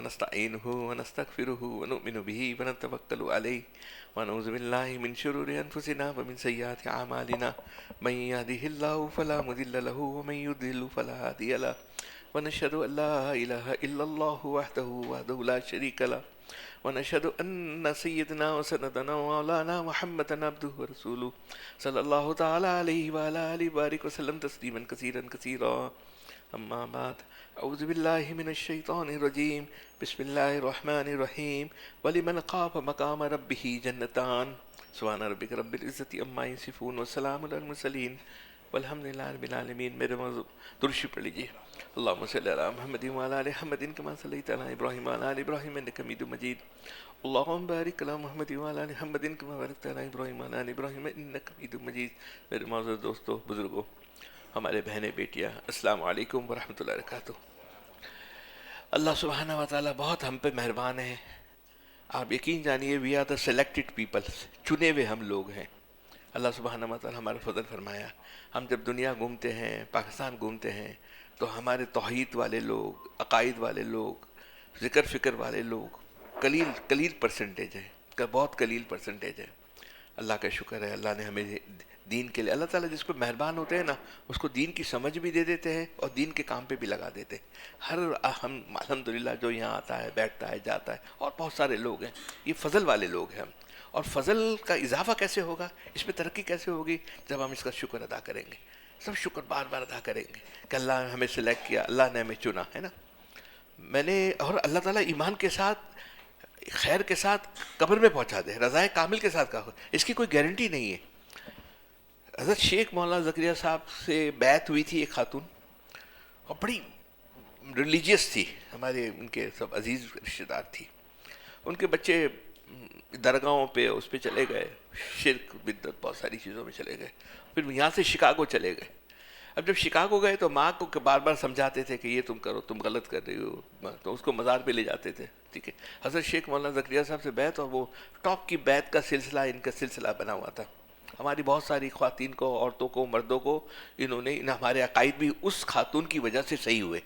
ونستعينه ونستغفره ونؤمن به ونتوكل عليه ونعوذ بالله من شرور أنفسنا ومن سيئات أعمالنا من يهده الله فلا مضل له ومن يضلل فلا هادي له ونشهد أن لا إله إلا الله وحده لا شريك له ونشهد أن سيدنا وسندنا ومولانا محمدا عبده ورسوله صلى الله تعالى عليه وعلى آله وبارك وسلم تسليما كثيرا كثيرا أما بعد أعوذ بالله من الشيطان الرجيم بسم الله الرحمن الرحيم ولمن خاف مقام ربه جنتان سبحان ربك رب العزة عما يصفون وسلام على المرسلين والحمد لله رب العالمین. میرے موضوع درشی پڑھ لیجیے. اللهم صل على محمد وعلى آل محمد كما صليت على إبراهيم وعلى آل إبراهيم إنك حميد مجيد. اللهم بارك على محمد وعلى آل محمد كما باركت على إبراهيم وعلى آل إبراهيم إنك حميد مجيد. میرے معزز دوستو، بزرگوں، ہمارے بہنیں، بیٹیاں، السلام علیکم ورحمۃ اللہ وبرکاتہ. اللہ سبحانہ و تعالیٰ بہت ہم پہ مہربان ہے. آپ یقین جانیے we are the selected peoples, چنے ہوئے ہم لوگ ہیں. اللہ سبحانہ و تعالیٰ ہمارا فضل فرمایا. ہم جب دنیا گھومتے ہیں، پاکستان گھومتے ہیں، تو ہمارے توحید والے لوگ، عقائد والے لوگ، ذکر فکر والے لوگ قلیل پرسنٹیج ہے، بہت قلیل پرسنٹیج ہے. اللہ کا شکر ہے، اللہ نے ہمیں دین کے لیے، اللہ تعالیٰ جس پہ مہربان ہوتے ہیں نا، اس کو دین کی سمجھ بھی دے دیتے ہیں اور دین کے کام پہ بھی لگا دیتے ہیں. ہم الحمدللہ جو یہاں آتا ہے، بیٹھتا ہے، جاتا ہے، اور بہت سارے لوگ ہیں، یہ فضل والے لوگ ہیں ہم. اور فضل کا اضافہ کیسے ہوگا، اس میں ترقی کیسے ہوگی؟ جب ہم اس کا شکر ادا کریں گے. سب شکر بار بار ادا کریں گے کہ اللہ نے ہمیں سلیکٹ کیا، اللہ نے ہمیں چنا ہے نا. اور اللہ تعالیٰ ایمان کے ساتھ، خیر کے ساتھ قبر میں پہنچا دے، رضائے کامل کے ساتھ کہا، اس کی کوئی گارنٹی نہیں ہے. حضرت شیخ مولانا زکریا صاحب سے بیعت ہوئی تھی ایک خاتون، اور بڑی ریلیجیس تھی، ہمارے ان کے سب عزیز رشتہ دار تھی. ان کے بچے درگاہوں پہ اس پہ چلے گئے، شرک بدعت بہت ساری چیزوں میں چلے گئے. پھر یہاں سے شکاگو چلے گئے. اب جب شکاگو گئے تو ماں کو بار بار سمجھاتے تھے کہ یہ تم کرو، تم غلط کر رہی ہو، تو اس کو مزار پہ لے جاتے تھے. ٹھیک ہے، حضرت شیخ مولانا زکریا صاحب سے بیعت، اور وہ ٹاپ کی بیعت کا سلسلہ ان کا سلسلہ بنا ہوا تھا. ہماری بہت ساری خواتین کو، عورتوں کو، مردوں کو ہمارے عقائد بھی اس خاتون کی وجہ سے صحیح ہوئے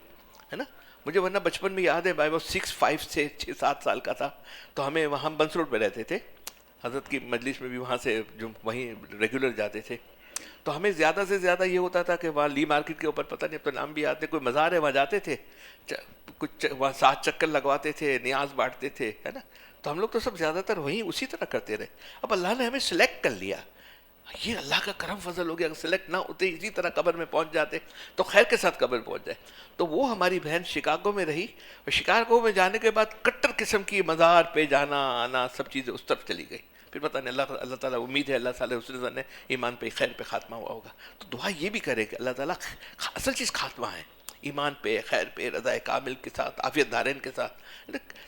ہے نا. مجھے ورنہ بچپن میں یاد ہے، بھائی وہ 6 سے 6-7 سال کا تھا، تو ہم بنس روڈ پہ رہتے تھے. حضرت کی مجلس میں بھی وہاں سے جو وہیں ریگولر جاتے تھے، تو ہمیں زیادہ سے زیادہ یہ ہوتا تھا کہ وہاں لی مارکیٹ کے اوپر، پتہ نہیں اب تو نام بھی آتے، کوئی مزار ہے وہاں جاتے تھے، کچھ وہاں 7 چکر لگواتے تھے، نیاز بانٹتے تھے ہے نا. تو ہم لوگ تو سب زیادہ تر وہیں اسی طرح کرتے رہے. اب اللہ نے ہمیں سلیکٹ کر لیا، یہ اللہ کا کرم فضل ہو گیا. اگر سلیکٹ نہ ہوتے، اسی طرح قبر میں پہنچ جاتے تو خیر کے ساتھ قبر پہنچ جائے. تو وہ ہماری بہن شکاگو میں رہی، اور شکاگو میں جانے کے بعد کٹر قسم کی مزار پہ جانا آنا سب چیزیں اس طرف چلی گئی. پھر پتہ نہیں، اللہ تعالیٰ، امید ہے اللہ تعالیٰ حسن ظن ہے ایمان پہ خیر پہ خاتمہ ہوا ہوگا. تو دعا یہ بھی کرے کہ اللہ تعالیٰ، اصل چیز خاتمہ ہے، ایمان پہ، خیر پہ، رضائے کامل کے ساتھ، عافیت دارین کے ساتھ.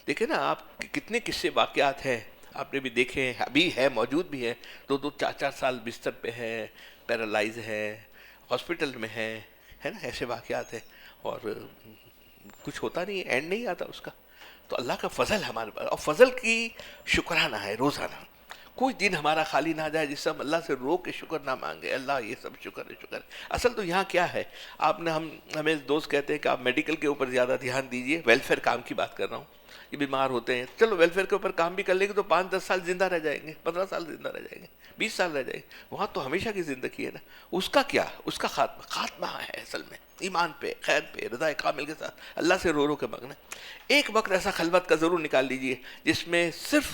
دیکھیں نا آپ، کتنے قصے واقعات ہیں آپ نے بھی دیکھے ہیں، ابھی ہے، موجود بھی ہے. 2-2 4-4 سال بستر پہ ہے، پیرالائز ہے، ہاسپٹل میں ہے نا. ایسے واقعات ہیں، اور کچھ ہوتا نہیں ہے، اینڈ نہیں آتا اس کا. تو اللہ کا فضل ہمارے پاس، اور فضل کی شکرانہ ہے روزانہ. کوئی دن ہمارا خالی نہ جائے جس سے ہم اللہ سے رو کے شکر نہ مانگے، اللہ یہ سب شکر ہے، شکر ہے. اصل تو یہاں کیا ہے، ہمیں دوست کہتے ہیں کہ آپ میڈیکل کے اوپر زیادہ دھیان دیجئے. ویلفیئر کام کی بات کر رہا ہوں. یہ بیمار ہوتے ہیں، چلو ویلفیئر کے اوپر کام بھی کر لیں گے تو 5-10 سال زندہ رہ جائیں گے، 15 سال زندہ رہ جائیں گے، 20 سال رہ جائیں گے. وہاں تو ہمیشہ کی زندگی ہے نا. اس کا کیا، اس کا خاتمہ ہے اصل میں ایمان پہ، خیر پہ، رضائے کامل کے ساتھ اللہ سے رو رو کے مانگنا. ایک وقت ایسا خلوت کا ضرور نکال لیجئے جس میں صرف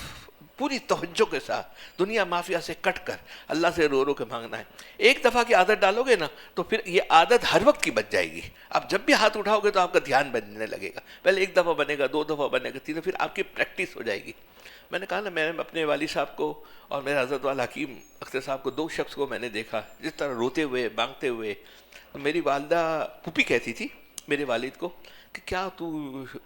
پوری توجہ کے ساتھ دنیا مافیا سے کٹ کر اللہ سے رو رو کے مانگنا ہے. ایک دفعہ کی عادت ڈالو گے نا تو پھر یہ عادت ہر وقت کی بچ جائے گی. آپ جب بھی ہاتھ اٹھاؤ گے تو آپ کا دھیان بننے لگے گا. پہلے 1 دفعہ بنے گا، 2 دفعہ بنے گا، 3 دفعہ، پھر آپ کی پریکٹس ہو جائے گی. میں نے کہا نا، میں نے اپنے والد صاحب کو اور میرے حضرت والا حکیم اختر صاحب کو، 2 شخص کو میں نے دیکھا جس طرح روتے ہوئے، مانگتے ہوئے. میری والدہ پھوپھی کہتی تھی میرے والد کو کہ کیا تو،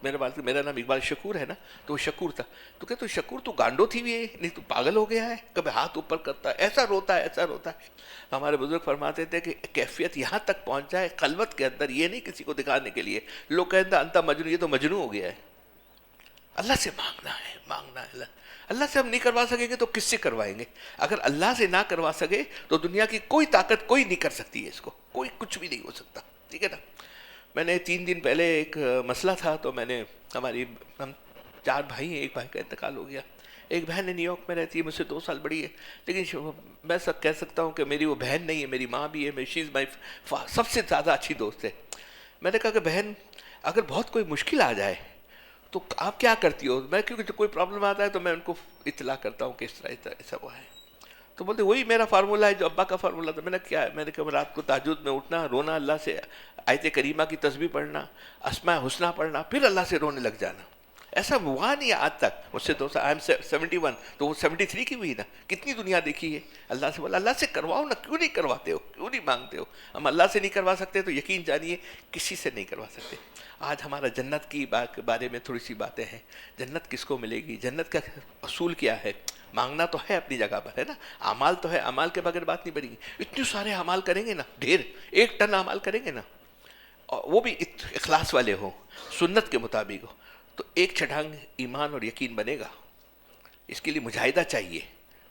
میرے والد، میرا نام اقبال شکور ہے نا، تو وہ شکور تھا، تو کہتے شکور تو گانڈو تھی ہوئی ہے، نہیں تو پاگل ہو گیا ہے، کبھی ہاتھ اوپر کرتا ہے، ایسا روتا ہے، ایسا روتا ہے. ہمارے بزرگ فرماتے تھے کہ کیفیت یہاں تک پہنچ جائے خلوت کے اندر، یہ نہیں کسی کو دکھانے کے لیے. لوگ کہتے ہیں انتا مجنون، یہ تو مجنون ہو گیا ہے. اللہ سے مانگنا ہے، مانگنا ہے. اللہ سے ہم نہیں کروا سکیں گے تو کس سے کروائیں گے؟ اگر اللہ سے نہ کروا سکے تو دنیا کی کوئی طاقت کوئی نہیں کر سکتی ہے اس کو، کوئی کچھ بھی نہیں ہو سکتا. ٹھیک ہے نا. میں نے 3 دن پہلے ایک مسئلہ تھا، تو میں نے ہم 4 بھائی ہیں، ایک بھائی کا انتقال ہو گیا. ایک بہن ہے نیو یارک میں رہتی ہے، مجھ سے 2 سال بڑی ہے، لیکن میں سب کہہ سکتا ہوں کہ میری وہ بہن نہیں ہے، میری ماں بھی ہے، شی از مائی سب سے زیادہ اچھی دوست ہے. میں نے کہا کہ بہن اگر بہت کوئی مشکل آ جائے تو آپ کیا کرتی ہو؟ میں کیونکہ کوئی پرابلم آتا ہے تو میں ان کو اطلاع کرتا ہوں کہ اس طرح ایسا ہوا ہے. تو بولتے وہی میرا فارمولہ ہے جو ابا کا فارمولہ تھا. میں نے کیا ہے؟ میں نے کہا رات کو تہجد میں اٹھنا، رونا، اللہ سے آیت کریمہ کی تسبیح پڑھنا، اسماء حسنہ پڑھنا، پھر اللہ سے رونے لگ جانا. ایسا ہوا نہیں آج تک مجھ سے. تو آئی ایم 71، تو وہ 73 کی ہوئی نا. کتنی دنیا دیکھی ہے. اللہ سے بولا اللہ سے کرواؤ نا، کیوں نہیں کرواتے ہو، کیوں نہیں مانگتے ہو؟ ہم اللہ سے نہیں کروا سکتے تو یقین جانیے کسی سے نہیں کروا سکتے. آج ہمارا جنت کی بارے میں تھوڑی سی باتیں ہیں. جنت کس کو ملے گی؟ جنت کا اصول کیا ہے؟ مانگنا تو ہے اپنی جگہ پر، ہے نا. اعمال تو ہے، اعمال کے بغیر بات نہیں بنے گی. اتنے سارے اعمال کریں گے نا، ڈھیر 1 ٹن اعمال کریں گے نا، اور وہ بھی اخلاص والے ہوں، سنت کے مطابق ہو، تو 1 چھٹانگ ایمان اور یقین بنے گا. اس کے لیے مجاہدہ چاہیے،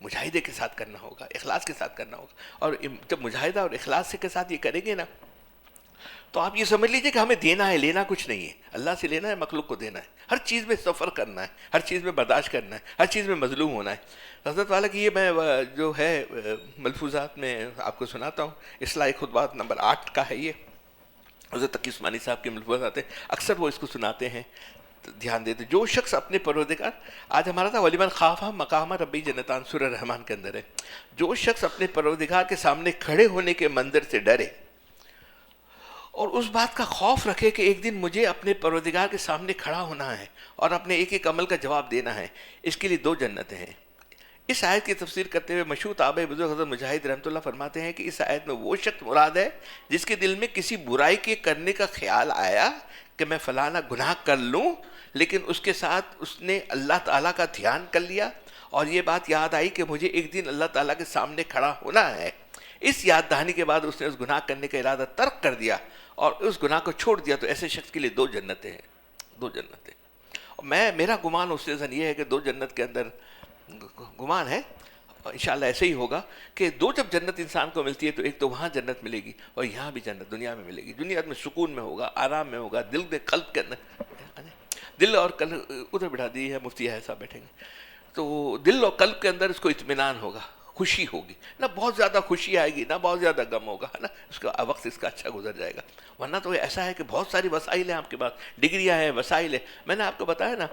مجاہدے کے ساتھ کرنا ہوگا، اخلاص کے ساتھ کرنا ہوگا. اور جب مجاہدہ اور اخلاص کے ساتھ یہ کریں گے نا، تو آپ یہ سمجھ لیجئے کہ ہمیں دینا ہے، لینا کچھ نہیں ہے. اللہ سے لینا ہے، مخلوق کو دینا ہے. ہر چیز میں صبر کرنا ہے، ہر چیز میں برداشت کرنا ہے، ہر چیز میں مظلوم ہونا ہے. حضرت والا کی یہ میں جو ہے ملفوظات میں آپ کو سناتا ہوں. اصلاح خطبات نمبر 8 کا ہے یہ. حضرت تقی عثمانی صاحب کے ملفوظات ہیں، اکثر وہ اس کو سناتے ہیں، دھیان دیتے. جو شخص اپنے پروردگار، آج ہمارا تھا ولیمن خاف مقام ربی جنتان، سورہ رحمان کے اندر ہے. جو شخص اپنے پروردگار کے سامنے کھڑے ہونے کے منظر سے ڈرے اور اس بات کا خوف رکھے کہ ایک دن مجھے اپنے پروردگار کے سامنے کھڑا ہونا ہے اور اپنے ایک عمل کا جواب دینا ہے، اس کے لیے 2 جنتیں ہیں. اس آیت کی تفسیر کرتے ہوئے مشہور تابعی بزرگ حضرت مجاہد رحمۃ اللہ فرماتے ہیں کہ اس آیت میں وہ شخص مراد ہے جس کے دل میں کسی برائی کے کرنے کا خیال آیا کہ میں فلانا گناہ کر لوں، لیکن اس کے ساتھ اس نے اللہ تعالیٰ کا دھیان کر لیا اور یہ بات یاد آئی کہ مجھے ایک دن اللہ تعالیٰ کے سامنے کھڑا ہونا ہے. اس یاد دہانی کے بعد اس نے اس گناہ کرنے کا ارادہ ترک کر دیا اور اس گناہ کو چھوڑ دیا، تو ایسے شخص کے لیے 2 جنتیں ہیں. 2 جنتیں. میرا گمان اس سے یہ ہے کہ 2 جنت کے اندر گمان ہے، انشاءاللہ ایسے ہی ہوگا کہ 2 جب جنت انسان کو ملتی ہے تو ایک تو وہاں جنت ملے گی اور یہاں بھی جنت دنیا میں ملے گی. دنیا میں سکون میں ہوگا، آرام میں ہوگا، دل میں قلب کے اندر، دل اور قلب ادھر بٹھا دی ہے، مفتی ہے صاحب بیٹھیں گے، تو دل اور قلب کے اندر اس کو اطمینان ہوگا، خوشی ہوگی، نہ بہت زیادہ خوشی آئے گی نہ بہت زیادہ غم ہوگا، ہے نا. اس کا وقت اس کا اچھا گزر جائے گا. ورنہ تو ایسا ہے کہ بہت ساری وسائل ہیں آپ کے پاس، ڈگریاں ہیں، وسائل ہیں. میں نے آپ کو بتایا نا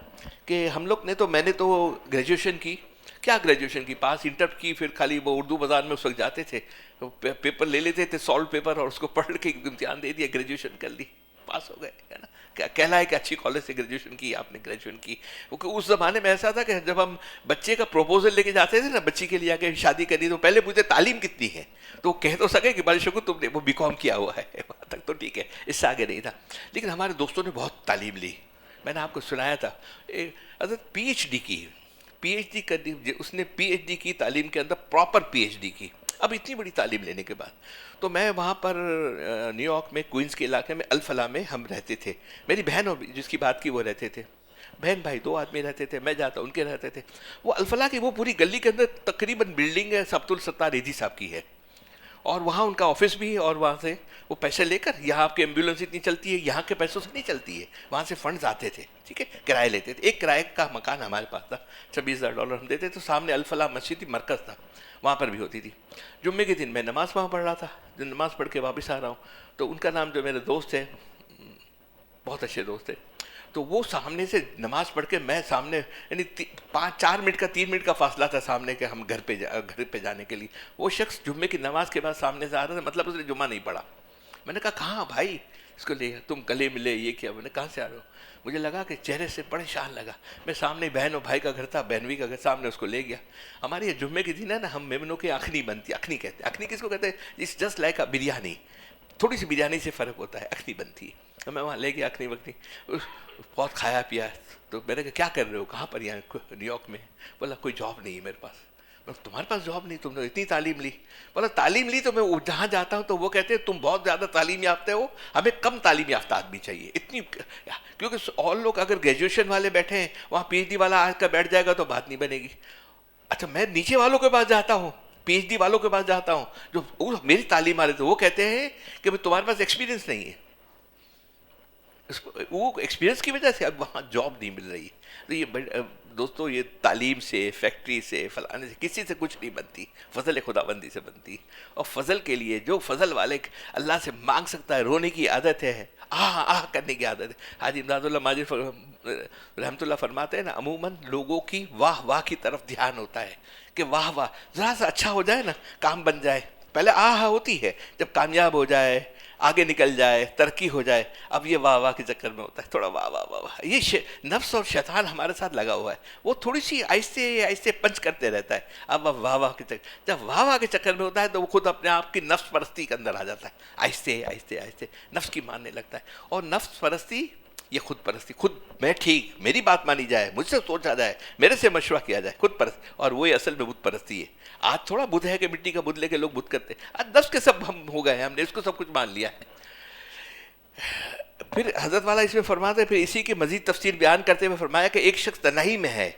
کہ ہم لوگ نے تو، میں نے تو گریجویشن کی، کیا گریجویشن کی، پاس انٹر کی، پھر خالی وہ اردو بازار میں اس وقت جاتے تھے، پیپر لے لیتے تھے، سالو پیپر، اور اس کو پڑھ کے امتحان دے دیا، گریجویشن کر لی، پاس ہو گئے، ہے نا. کیا کہلائے کہ اچھی کالج سے گریجویشن کی آپ نے، گریجویشن کی. کیونکہ اس زمانے میں ایسا تھا کہ جب ہم بچے کا پروپوزل لے کے جاتے تھے نا، بچی کے لیے آ کے شادی کرنی، تو پہلے پوچھتے تعلیم کتنی ہے، تو وہ کہہ تو سکے کہ بال شکر تم نے وہ BCom کیا ہوا ہے، وہاں تک تو ٹھیک ہے، اس سے آگے نہیں تھا. لیکن ہمارے دوستوں نے بہت تعلیم لی. میں نے آپ کو سنایا تھا حضرت PhD کی، PhD کرنی، اس نے PhD کی تعلیم کے اندر، پراپر PhD کی. اب اتنی بڑی تعلیم لینے کے بعد تو میں وہاں پر نیو یارک میں کوئنز کے علاقے میں الفلاح میں ہم رہتے تھے. میری بہن جس کی بات کی وہ رہتے تھے، بہن بھائی 2 آدمی رہتے تھے، میں جاتا ان کے رہتے تھے. وہ الفلاح کی وہ پوری گلی کے اندر تقریباً بلڈنگ ہے سبت الستار ریزی صاحب کی ہے، اور وہاں ان کا آفس بھی ہے، اور وہاں سے وہ پیسے لے کر، یہاں آپ کی ایمبولینس اتنی چلتی ہے، یہاں کے پیسوں سے نہیں چلتی ہے، وہاں سے فنڈز آتے تھے، ٹھیک ہے، کرائے لیتے تھے. ایک کرائے کا مکان ہمارے پاس تھا، $26,000 ہم دیتے. تو سامنے الفلاح مسجد تھی، مرکز تھا، وہاں پر بھی ہوتی تھی. جمعے کے دن میں نماز وہاں پڑھ رہا تھا، جب نماز پڑھ کے واپس آ رہا ہوں تو ان کا نام، جو میرے دوست ہیں، بہت اچھے دوست تھے، تو وہ سامنے سے نماز پڑھ کے، میں سامنے، یعنی 4 منٹ کا 3 منٹ کا فاصلہ تھا سامنے کے، ہم گھر پہ جانے کے لیے. وہ شخص جمعے کی نماز کے بعد سامنے سے آ رہا تھا، مطلب اس نے جمعہ نہیں پڑھا. میں نے کہا کہاں بھائی اس کو لے، تم گلے ملے، یہ کیا؟ میں نے کہاں سے آ رہے ہو؟ مجھے لگا کہ چہرے سے پریشان لگا. میں سامنے بہن اور بھائی کا گھر تھا، بہنوئی کا گھر، سامنے اس کو لے گیا. ہماری یہ جمعے کے دن ہے نا، ہم میمنوں کی اخنی بنتی، اخنی کہتے ہیں. اخنی کس کو کہتے ہیں؟ اٹس جسٹ لائک بریانی، تھوڑی سی بریانی سے فرق ہوتا ہے، اخنی بنتی ہے. تو میں وہاں لے گیا اخنی وقتی، بہت کھایا پیا. تو میں نے کہا کیا کر رہے ہو، کہاں پر؟ یہاں نیو یارک میں. بولا کوئی جاب نہیں ہے میرے پاس. تمہارے پاس جاب نہیں؟ تم نے اتنی تعلیم لی. بولا تعلیم لی تو میں جہاں جاتا ہوں تو وہ کہتے ہیں تم بہت زیادہ تعلیم یافتہ ہو، ہمیں کم تعلیم یافتہ آدمی چاہیے. اتنی، کیونکہ اور لوگ اگر گریجویشن والے بیٹھے ہیں، وہاں PhD والا آ کر بیٹھ جائے گا تو بات نہیں بنے گی. اچھا میں نیچے والوں کے پاس جاتا ہوں، PhD والوں کے پاس جاتا ہوں جو میری تعلیم والے، تو وہ کہتے ہیں کہ تمہارے پاس ایکسپیرینس نہیں ہے. وہ ایکسپیرینس کی وجہ سے اب وہاں جاب نہیں مل رہی ہے. تو یہ دوستو یہ تعلیم سے، فیکٹری سے، فلانے سے، کسی سے کچھ نہیں بنتی، فضل خدا بندی سے بنتی. اور فضل کے لیے جو فضل والے اللہ سے مانگ سکتا ہے، رونے کی عادت ہے، آہ کرنے کی عادت ہے. حاجی امداد اللہ ماجد رحمۃ اللہ فرماتے ہیں نا، عموماً لوگوں کی واہ واہ کی طرف دھیان ہوتا ہے کہ واہ واہ ذرا سا اچھا ہو جائے نا، کام بن جائے. پہلے آہ ہوتی ہے جب کامیاب ہو جائے، آگے نکل جائے، ترقی ہو جائے. اب یہ واہ واہ کے چکر میں ہوتا ہے تھوڑا واہ واہ واہ واہ. یہ نفس اور شیطان ہمارے ساتھ لگا ہوا ہے، وہ تھوڑی سی آہستہ آہستہ پنچ کرتے رہتا ہے. اب واہ واہ کے چکر، جب واہ واہ کے چکر میں ہوتا ہے تو وہ خود اپنے آپ کی نفس پرستی کے اندر آ جاتا ہے، آہستہ آہستہ آہستہ نفس کی ماننے لگتا ہے. اور نفس پرستی یہ خود پرستی، خود میں ٹھیک، میری بات مانی جائے، مجھ سے سوچا جائے، میرے سے مشورہ کیا جائے، خود پرستی. اور وہی اصل میں بت پرستی ہے. آج تھوڑا بدھ ہے کہ مٹی کا بدھ لے کے لوگ بت کرتے، آج نفس کے سب ہم ہو گئے ہیں، ہم نے اس کو سب کچھ مان لیا ہے. پھر حضرت والا اس میں فرماتے ہیں، پھر اسی کی مزید تفسیر بیان کرتے ہوئے فرمایا کہ ایک شخص تنہائی میں ہے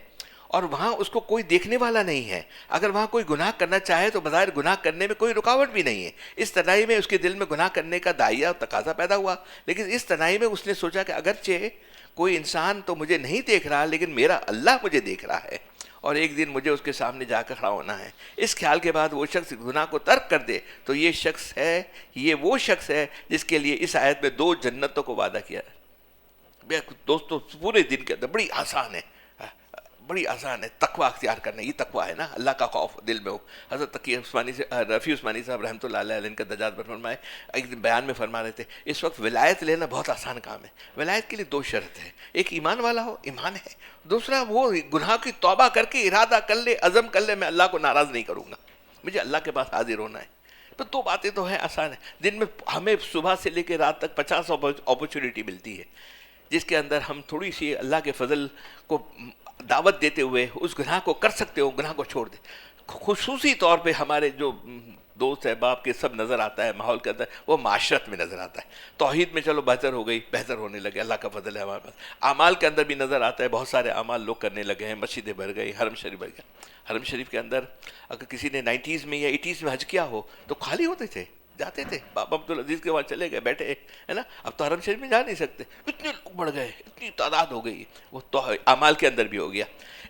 اور وہاں اس کو کوئی دیکھنے والا نہیں ہے. اگر وہاں کوئی گناہ کرنا چاہے تو بظاہر گناہ کرنے میں کوئی رکاوٹ بھی نہیں ہے. اس تنہائی میں اس کے دل میں گناہ کرنے کا داعیہ اور تقاضا پیدا ہوا، لیکن اس تنہائی میں اس نے سوچا کہ اگرچہ کوئی انسان تو مجھے نہیں دیکھ رہا، لیکن میرا اللہ مجھے دیکھ رہا ہے اور ایک دن مجھے اس کے سامنے جا کر کھڑا ہونا ہے. اس خیال کے بعد وہ شخص گناہ کو ترک کر دے تو یہ وہ شخص ہے جس کے لیے اس آیت میں 2 جنتوں کو وعدہ کیا ہے. دوستو پورے دن کے اندر بڑی آسان ہے، بڑی آسان ہے تقوی اختیار کرنا. یہ تقوی ہے نا، اللہ کا خوف دل میں ہو. حضرت تقی عثمانی سے رفیع عثمانی صاحب رحمۃ اللہ علیہ ان کا دجات پر فرمائے، ایک دن بیان میں فرما رہے تھے اس وقت ولایت لینا بہت آسان کام ہے. ولایت کے لیے 2 شرط ہے، ایک ایمان والا ہو، ایمان ہے، دوسرا وہ گناہ کی توبہ کر کے ارادہ کر لے، عزم کر لے میں اللہ کو ناراض نہیں کروں گا، مجھے اللہ کے پاس حاضر ہونا ہے. تو 2 باتیں تو ہیں آسان ہے. دن میں ہمیں صبح سے لے کے رات تک 50 اپرچونیٹی ملتی ہے، جس کے اندر ہم تھوڑی سی اللہ کے فضل کو دعوت دیتے ہوئے اس گناہ کو کر سکتے ہو، گناہ کو چھوڑ دیں. خصوصی طور پہ ہمارے جو دوست احباب کے سب نظر آتا ہے ماحول کے اندر، وہ معاشرت میں نظر آتا ہے. توحید میں چلو بہتر ہو گئی، بہتر ہونے لگے، اللہ کا فضل ہے ہمارے پاس. اعمال کے اندر بھی نظر آتا ہے، بہت سارے اعمال لوگ کرنے لگے ہیں، مسجدیں بھر گئی، حرم شریف بھر گیا. حرم شریف کے اندر اگر کسی نے 90s میں یا 80s میں حج کیا ہو تو خالی ہوتے تھے، جاتے تھے. بابا عبدالعزیز کے وہاں چلے گئے، بیٹھے ہے نا. اب تو حرم شریف میں جا نہیں سکتے، اتنے لوگ بڑھ گئے، اتنی تعداد ہو گئی. وہ تو اعمال کے اندر بھی ہو گیا.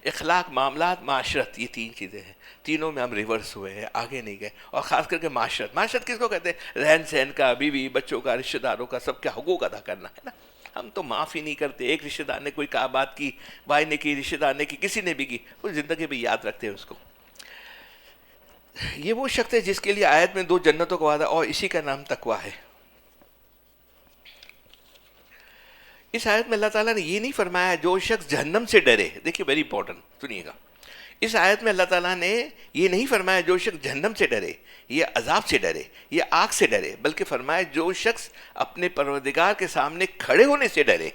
اخلاق، معاملات، معاشرت، یہ 3 چیزیں ہیں. تینوں میں ہم ریورس ہوئے ہیں، آگے نہیں گئے. اور خاص کر کے معاشرت کس کو کہتے ہیں؟ رہن سہن کا، بیوی بچوں کا، رشتہ داروں کا، سب کے حقوق ادا کرنا ہے نا. ہم تو معاف ہی نہیں کرتے. ایک رشتہ دار نے کوئی کہا بات کی، بھائی نے کی، رشتہ دار نے کی، کسی نے بھی کی، وہ زندگی بھی یاد رکھتے ہیں اس کو. یہ وہ شخص ہے جس کے لیے آیت میں 2 جنتوں کا وعدہ، اور اسی کا نام تقویٰ ہے. اس آیت میں اللہ تعالیٰ نے یہ نہیں فرمایا جو شخص جہنم سے ڈرے. دیکھیے ویری امپورٹنٹ سنیے گا، اس آیت میں اللہ تعالیٰ نے یہ نہیں فرمایا جو شخص جہنم سے ڈرے، یہ عذاب سے ڈرے، یہ آگ سے ڈرے، بلکہ فرمایا جو شخص اپنے پروردگار کے سامنے کھڑے ہونے سے ڈرے.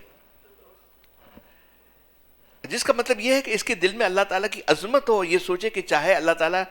جس کا مطلب یہ ہے کہ اس کے دل میں اللہ تعالیٰ کی عظمت ہو، یہ سوچے کہ چاہے اللہ تعالیٰ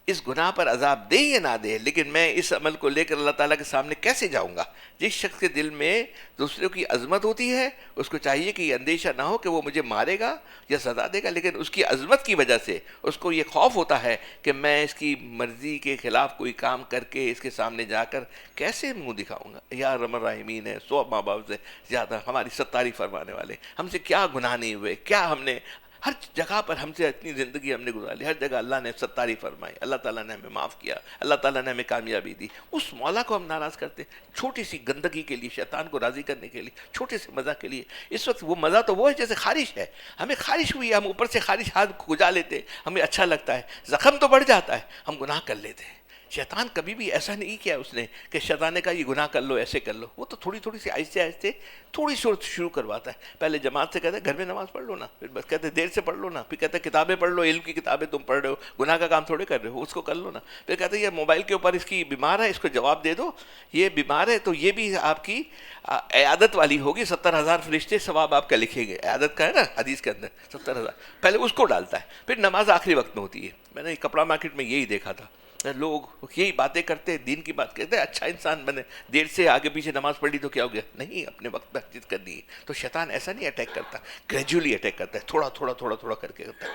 اس گناہ پر عذاب دے یا نہ دے، لیکن میں اس عمل کو لے کر اللہ تعالیٰ کے سامنے کیسے جاؤں گا. جس شخص کے دل میں دوسروں کی عظمت ہوتی ہے اس کو چاہیے کہ یہ اندیشہ نہ ہو کہ وہ مجھے مارے گا یا سزا دے گا، لیکن اس کی عظمت کی وجہ سے اس کو یہ خوف ہوتا ہے کہ میں اس کی مرضی کے خلاف کوئی کام کر کے اس کے سامنے جا کر کیسے منہ دکھاؤں گا. یا ارحم الراحمین ہے، 100 ماں باپ سے زیادہ ہماری ستاری فرمانے والے، ہم سے کیا گناہ نہیں ہوئے، کیا ہم نے ہر جگہ پر ہم سے اتنی زندگی ہم نے گزاری، ہر جگہ اللہ نے ستاری فرمائی، اللہ تعالیٰ نے ہمیں معاف کیا، اللہ تعالیٰ نے ہمیں کامیابی دی. اس مولا کو ہم ناراض کرتے ہیں چھوٹی سی گندگی کے لیے، شیطان کو راضی کرنے کے لیے، چھوٹے سے مزہ کے لیے. اس وقت وہ مزہ تو وہ ہے جیسے خارش ہے، ہمیں خارش ہوئی، ہم اوپر سے خارش ہاتھ کھجا لیتے، ہمیں اچھا لگتا ہے، زخم تو بڑھ جاتا ہے، ہم گناہ کر لیتے ہیں. شیطان کبھی بھی ایسا نہیں کیا اس نے کہ شیطان نے کہا یہ گناہ کر لو، ایسے کر لو. وہ تو تھوڑی تھوڑی سی آہستہ آہستہ تھوڑی شروع کرواتا ہے. پہلے جماعت سے کہتے ہیں گھر میں نماز پڑھ لو نا، پھر بس کہتے ہیں دیر سے پڑھ لو نا، پھر کہتے ہیں کتابیں پڑھ لو، علم کی کتابیں تم پڑھ رہے ہو، گناہ کا کام تھوڑے کر رہے ہو، اس کو کر لو نا. پھر کہتے ہیں یہ موبائل کے اوپر اس کی بیمار ہے، اس کو جواب دے دو، یہ بیمار ہے تو یہ بھی آپ کی عیادت والی ہوگی، 70,000 فرشتے ثواب آپ کا لکھیں گے. عیادت کا ہے نا حدیث کے اندر 70,000. پہلے اس کو ڈالتا ہے، پھر نماز آخری وقت میں ہوتی ہے. میں نے کپڑا مارکیٹ میں یہی دیکھا تھا، لوگ یہی باتیں کرتے، دین کی بات کہتے ہیں، اچھا انسان بنے، دیر سے آگے پیچھے نماز پڑھ لی تو کیا ہو گیا؟ نہیں، اپنے وقت پہ مسجد کرنی ہے. تو شیطان ایسا نہیں اٹیک کرتا، گریجولی اٹیک کرتا ہے، تھوڑا تھوڑا تھوڑا تھوڑا کر کے کرتا ہے.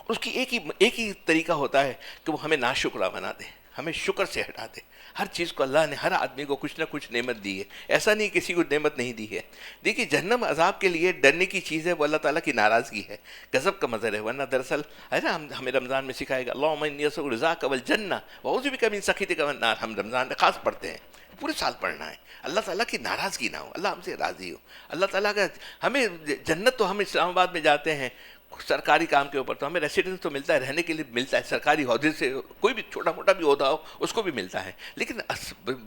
اس کی ایک ہی طریقہ ہوتا ہے کہ وہ ہمیں ناشکرہ بنا دے. ہمیں شکر سے ہٹا دے. ہر چیز کو اللہ نے ہر آدمی کو کچھ نہ کچھ نعمت دی ہے, ایسا نہیں کسی کو نعمت نہیں دی ہے. دیکھیے جہنم عذاب کے لیے ڈرنے کی چیز ہے, وہ اللہ تعالیٰ کی ناراضگی ہے, غضب کا منظر ہے. ورنہ دراصل ہے نا, ہمیں رمضان میں سکھائے گا اللہم انی اسألک رضاک والجنہ واعوذ بک من سخطک والنار. ہم رمضان میں خاص پڑھتے ہیں, پورے سال پڑھنا ہے. اللہ تعالیٰ کی ناراضگی نہ ہو, اللہ ہم سے راضی ہو. اللہ تعالیٰ کا ہمیں جنت, تو ہم اسلام آباد میں جاتے ہیں سرکاری کام کے اوپر, تو ہمیں ریسیڈنس تو ملتا ہے, رہنے کے لیے ملتا ہے, سرکاری عہدے سے کوئی بھی چھوٹا موٹا بھی عہدہ ہو اس کو بھی ملتا ہے. لیکن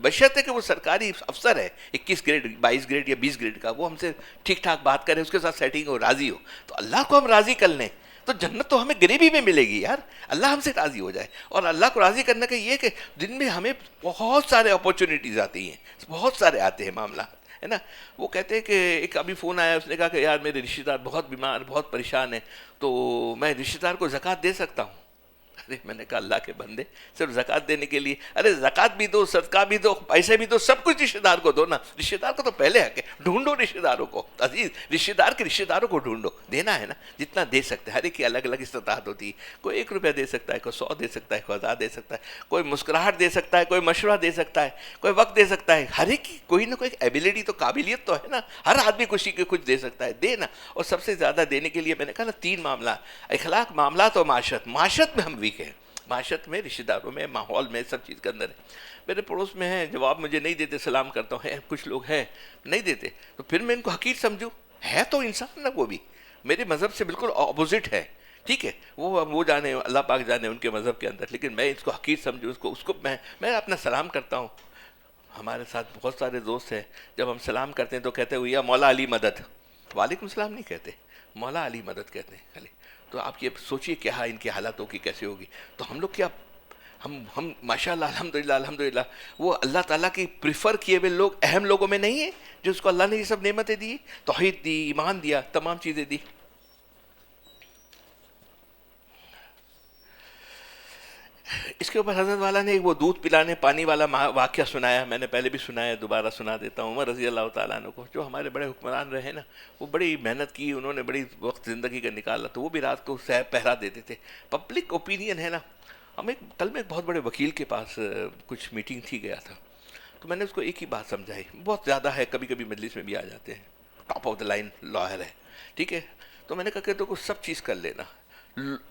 بشرط ہے کہ وہ سرکاری افسر ہے 21 گریڈ 22 گریڈ یا 20 گریڈ کا, وہ ہم سے ٹھیک ٹھاک بات کرے, اس کے ساتھ سیٹنگ ہو, راضی ہو, تو اللہ کو ہم راضی کر لیں تو جنت تو ہمیں غریبی میں ملے گی یار. اللہ ہم سے راضی ہو جائے. اور اللہ کو راضی کرنے کا یہ کہ دن میں ہمیں بہت سارے اپورچونیٹیز آتی ہیں, بہت سارے آتے ہیں معاملات, ہے نا. وہ کہتے ہیں کہ ایک ابھی فون آیا, اس نے کہا کہ یار میرے رشتہ دار بہت بیمار, بہت پریشان ہیں, تو میں رشتہ دار کو زکوٰۃ دے سکتا ہوں؟ ارے میں نے کہا اللہ کے بندے, صرف زکوٰۃ دینے کے لیے, ارے زکوٰۃ بھی دو, صدقہ بھی دو, پیسے بھی دو, سب کچھ رشتہ دار کو دو نا. رشتہ دار کو تو پہلے حق ہے, ڈھونڈو رشتہ داروں کو عزیز, رشتہ دار کے رشتہ داروں کو ڈھونڈو. دینا ہے نا, جتنا دے سکتے ہیں. ہر ایک کی الگ الگ استطاعت ہوتی ہے. کوئی 1 روپیہ دے سکتا ہے, کوئی 100 دے سکتا ہے, کوئی 1000 دے سکتا ہے, کوئی مسکراہٹ دے سکتا ہے, کوئی مشورہ دے سکتا ہے, کوئی وقت دے سکتا ہے. ہر ایک کی کوئی نہ کوئی ایبلٹی تو, قابلیت تو ہے نا. ہر آدمی خوشی کے کچھ دے سکتا ہے, دے نا. اور سب سے زیادہ دینے کے لیے میں نے کہا نا 3 معاملات, اخلاق, معاملات اور معاشرت. معاشرت میں ہم ویک ہیں, معاشرت میں, رشتہ داروں میں, ماحول میں, سب چیز کے اندر ہے. میرے پڑوس میں ہیں, جواب مجھے نہیں دیتے, سلام کرتا ہوں, کچھ لوگ ہیں نہیں دیتے, تو پھر میں ان کو حقیر سمجھوں؟ ہے تو انسان نا, وہ بھی میرے مذہب سے بالکل اپوزٹ ہے, ٹھیک ہے, وہ جانے, اللہ پاک جانے ان کے مذہب کے اندر, لیکن میں اس کو حقیر سمجھوں, اس کو میں اپنا سلام کرتا ہوں. ہمارے ساتھ بہت سارے دوست ہیں, جب ہم سلام کرتے ہیں تو کہتے ہیں یا مولا علی مدد. وعلیکم السلام نہیں کہتے, مولا علی مدد کہتے ہیں خالی. تو آپ یہ سوچئے کیا ان کی حالت ہوگی, کیسے ہوگی. تو ہم لوگ کیا, ہم ماشاء اللہ الحمدللہ وہ اللہ تعالیٰ کی پریفر کیے ہوئے لوگ اہم لوگوں میں نہیں ہیں, جو اس کو اللہ نے یہ سب نعمتیں دی, توحید دی, ایمان دیا, تمام چیزیں دی. اس کے اوپر حضرت والا نے وہ دودھ پلانے پانی والا واقعہ سنایا, میں نے پہلے بھی سنایا, دوبارہ سنا دیتا ہوں. عمر رضی اللہ تعالیٰ عنہ کو, جو ہمارے بڑے حکمران رہے نا, وہ بڑی محنت کی, انہوں نے بڑی وقت زندگی کا نکالا, تو وہ بھی رات کو پہرا دیتے تھے. پبلک اوپینین ہے نا. کل میں ایک بہت بڑے وکیل کے پاس کچھ میٹنگ تھی, گیا تھا, تو میں نے اس کو ایک ہی بات سمجھائی, بہت زیادہ ہے, کبھی کبھی مجلس میں بھی آ جاتے ہیں, top of the line lawyer ہے, ٹھیک ہے. تو میں نے کہا کہ تو سب چیز کر لینا,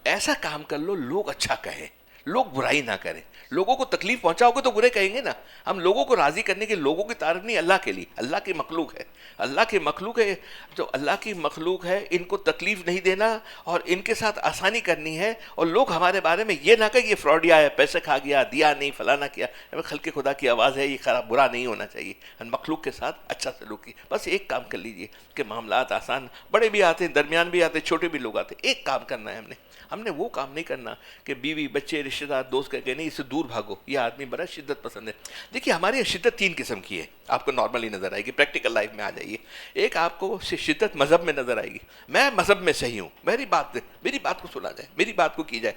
ایسا کام کر لو لوگ اچھا کہیں, لوگ برائی نہ کریں. لوگوں کو تکلیف پہنچاؤ گے تو برے کہیں گے نا. ہم لوگوں کو راضی کرنے کے, لوگوں کی تعریف نہیں, اللہ کے لیے, اللہ کی مخلوق ہے, اللہ کی مخلوق ہے, جو اللہ کی مخلوق ہے, ان کو تکلیف نہیں دینا اور ان کے ساتھ آسانی کرنی ہے. اور لوگ ہمارے بارے میں یہ نہ کہ یہ فراڈیا ہے, پیسے کھا گیا, دیا نہیں, فلانا کیا. خلق خدا کی آواز ہے, یہ خراب برا نہیں ہونا چاہیے, مخلوق کے ساتھ اچھا سلوک کی. بس ایک کام کر لیجئے کہ معاملات آسان, بڑے بھی آتے ہیں, درمیان بھی آتے ہیں, چھوٹے بھی لوگ آتے ہیں. ایک کام کرنا ہے ہم نے وہ کام نہیں کرنا کہ بیوی بچے رشتہ دار دوست کہہ کے نہیں, اس سے دور بھاگو, یہ آدمی بڑا شدت پسند ہے. دیکھیے ہماری شدت 3 قسم کی ہے, آپ کو نارملی نظر آئے گی, پریکٹیکل لائف میں آ جائیے. ایک آپ کو شدت مذہب میں نظر آئے گی, میں مذہب میں صحیح ہوں, میری بات کو سنا جائے, میری بات کو کی جائے,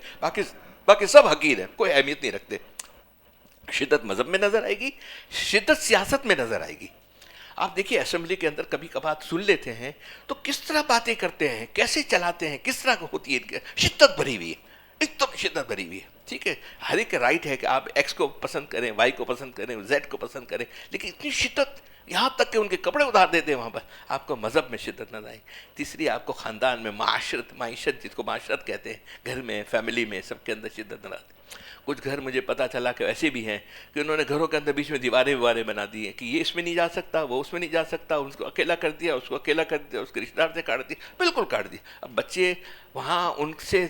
باقی سب حقیر ہیں, کوئی اہمیت نہیں رکھتے. شدت مذہب میں نظر آئے گی. شدت سیاست میں نظر آئے گی. آپ دیکھیے اسمبلی کے اندر کبھی کبھار سن لیتے ہیں تو کس طرح باتیں کرتے ہیں, کیسے چلاتے ہیں, کس طرح ہوتی ہے, شدت بھری ہوئی ہے, ایک دم شدت بھری ہوئی ہے. ٹھیک ہے, ہر ایک رائٹ ہے کہ آپ ایکس کو پسند کریں, وائی کو پسند کریں, زیڈ کو پسند کریں, لیکن اتنی شدت, یہاں تک کہ ان کے کپڑے اتار دیتے ہیں وہاں پر. آپ کو مذہب میں شدت نہ آئے. تیسری آپ کو خاندان میں, معیشت جس کو معاشرت کہتے ہیں, گھر میں, فیملی میں, سب کے اندر شدت نہ آتی. کچھ گھر مجھے پتہ چلا کہ ایسے بھی ہیں کہ انہوں نے گھروں کے اندر بیچ میں دیواریں بنا دی ہیں کہ یہ اس میں نہیں جا سکتا, وہ اس میں نہیں جا سکتا, اس کو اکیلا کر دیا, اس کو اکیلا کر دیا, اس کے رشتہ دار سے کاٹ دیا, بالکل کاٹ دیا. اب بچے وہاں ان سے,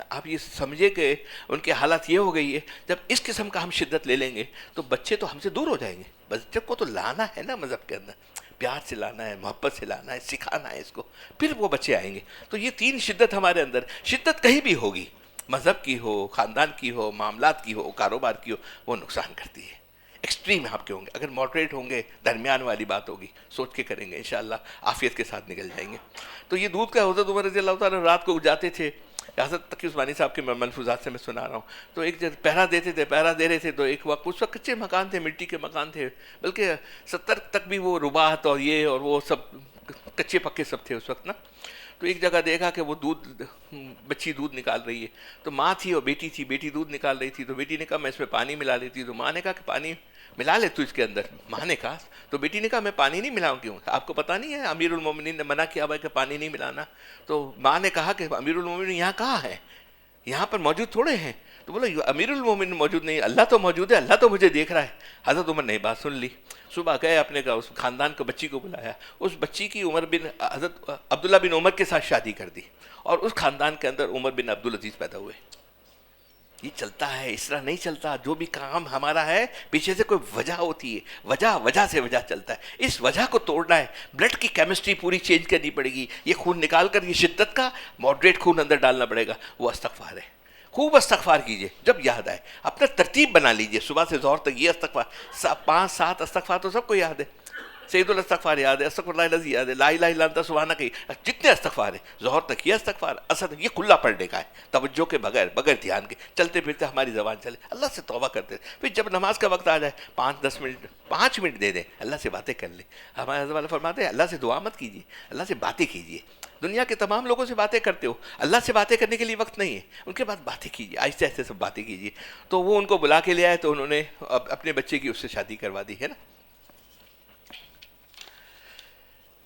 آپ یہ سمجھے کہ ان کی حالت یہ ہو گئی ہے, جب اس قسم کا ہم شدت لے لیں گے تو بچے تو ہم سے دور ہو جائیں گے. بچے کو تو لانا ہے نا مذہب کے اندر, پیار سے لانا ہے, محبت سے لانا ہے, سکھانا ہے اس کو, پھر وہ بچے آئیں گے. تو یہ 3 شدت ہمارے اندر, شدت کہیں بھی ہوگی, مذہب کی ہو, خاندان کی ہو, معاملات کی ہو, کاروبار کی ہو, وہ نقصان کرتی ہے. ایکسٹریم آپ کے ہوں گے. اگر ماڈریٹ ہوں گے, درمیان والی بات ہوگی, سوچ کے کریں گے, انشاءاللہ عافیت کے ساتھ نکل جائیں گے. تو یہ دودھ کا حضرت عمر رضی اللہ تعالیٰ رات کو جاتے تھے, حضرت تقی عثمانی صاحب کے ملفوظات سے میں سنا رہا ہوں. تو ایک جگہ پہرا دے رہے تھے, تو ایک وقت اس وقت کچے مکان تھے, مٹی کے مکان تھے, بلکہ 70 تک بھی وہ رباط اور یہ اور وہ سب کچے پکے سب تھے اس وقت نا. تو ایک جگہ دیکھا کہ وہ بچی دودھ نکال رہی ہے، تو ماں تھی اور بیٹی تھی، بیٹی دودھ نکال رہی تھی، تو بیٹی نے کہا میں اس میں پانی ملا لیتی، تو ماں نے کہا کہ پانی ملا لے تو اس کے اندر، ماں نے کہا، تو بیٹی نے کہا میں پانی نہیں ملاؤں کیوں، آپ کو پتہ نہیں ہے امیر المومنین نے منع کیا ہوا ہے کہ پانی نہیں ملانا؟ تو ماں نے کہا کہ امیر المومنین یہاں کہاں ہے، یہاں پر موجود تھوڑے ہیں؟ تو بولا امیر المومنین موجود نہیں، اللہ تو موجود ہے، اللہ تو مجھے دیکھ رہا ہے۔ حضرت عمر نے بات سن لی، صبح گئے اپنے کا اس خاندان کو بچی کو بلایا، اس بچی کی عمر بن حضرت عبداللہ بن عمر کے ساتھ شادی کر دی، اور اس خاندان کے اندر عمر بن عبدالعزیز پیدا ہوئے۔ یہ چلتا ہے، اس طرح نہیں چلتا، جو بھی کام ہمارا ہے پیچھے سے کوئی وجہ ہوتی ہے، وجہ سے وجہ چلتا ہے، اس وجہ کو توڑنا ہے، بلڈ کی کیمسٹری پوری چینج کرنی پڑے گی، یہ خون نکال کر یہ شدت کا ماڈریٹ خون اندر ڈالنا پڑے گا، وہ استغفار ہے۔ خوب استغفار کیجئے جب یاد آئے، اپنا ترتیب بنا لیجئے، صبح سے ظہر تک یہ استغفار، 5-7 استغفار تو سب کو یاد ہے، سید الاستغفار یاد ہے، استغفر اللہ العظیم یاد ہے، لا الہ الا انت سبحانک، جتنے استغفار ہیں، ظہر تک یہ استغفار، اصل یہ کھلا پڑھنے کا ہے، توجہ کے بغیر دھیان کے، چلتے پھرتے ہماری زبان چلے، اللہ سے توبہ کرتے ہیں، پھر جب نماز کا وقت آ جائے 5-10 منٹ، 5 منٹ دے دیں، اللہ سے باتیں کر لیں۔ ہمارے حضرت والے فرماتے ہیں اللہ سے دعا مت کیجیے، اللہ سے باتیں کیجیے۔ دنیا کے تمام لوگوں سے باتیں کرتے ہو، اللہ سے باتیں کرنے کے لیے وقت نہیں ہے، ان کے بعد باتیں کیجیے، آہستہ آہستہ سب باتیں کیجیے۔ تو وہ ان کو بلا کے لے آئے، تو انہوں نے اپنے بچے کی اس سے شادی کروا دی ہے نا۔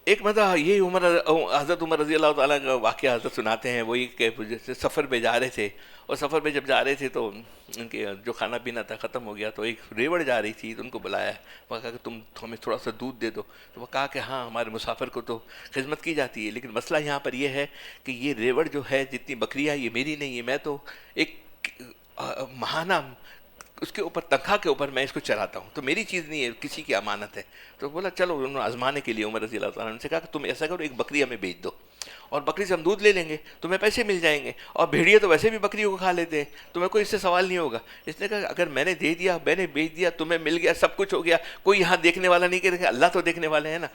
ایک مرتبہ یہ حضرت عمر رضی اللہ تعالیٰ کا واقعہ حضرت سناتے ہیں، وہی کہ جیسے سفر پہ جا رہے تھے، اور سفر پہ جب جا رہے تھے تو ان کے جو کھانا پینا تھا ختم ہو گیا، تو ایک ریوڑ جا رہی تھی، تو ان کو بلایا، وہ کہا کہ تم ہمیں تھوڑا سا دودھ دے دو، تو وہ کہا کہ ہاں ہمارے مسافر کو تو خدمت کی جاتی ہے، لیکن مسئلہ یہاں پر یہ ہے کہ یہ ریوڑ جو ہے، جتنی بکریاں، یہ میری نہیں ہے، میں تو ایک ماہانہ اس کے اوپر تنخواہ کے اوپر میں اس کو چراتا ہوں، تو میری چیز نہیں ہے، کسی کی امانت ہے۔ تو بولا چلو، انہوں نے آزمانے کے لیے عمر رضی اللہ تعالیٰ نے سے کہا کہ تم ایسا کرو، ایک بکری ہمیں بیچ دو، اور بکری سے ہم دودھ لے لیں گے، تمہیں پیسے مل جائیں گے، اور بھیڑیے تو ویسے بھی بکریوں کو کھا لیتے ہیں، تمہیں کوئی اس سے سوال نہیں ہوگا۔ اس نے کہا اگر میں نے دے دیا، میں نے بیچ دیا، تمہیں مل گیا، سب کچھ ہو گیا، کوئی یہاں دیکھنے والا نہیں کہ اللہ تو دیکھنے والے ہیں نا۔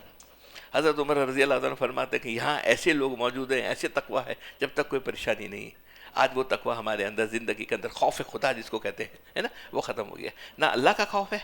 حضرت عمر رضی اللہ تعالیٰ فرماتے ہیں کہ یہاں ایسے لوگ موجود ہیں، ایسے تقویٰ ہے، جب تک کوئی پریشانی نہیں ہے۔ آج وہ تقویٰ ہمارے اندر، زندگی کے اندر خوف خدا جس کو کہتے ہیں، ہے نا، وہ ختم ہو گیا۔ نہ اللہ کا خوف ہے،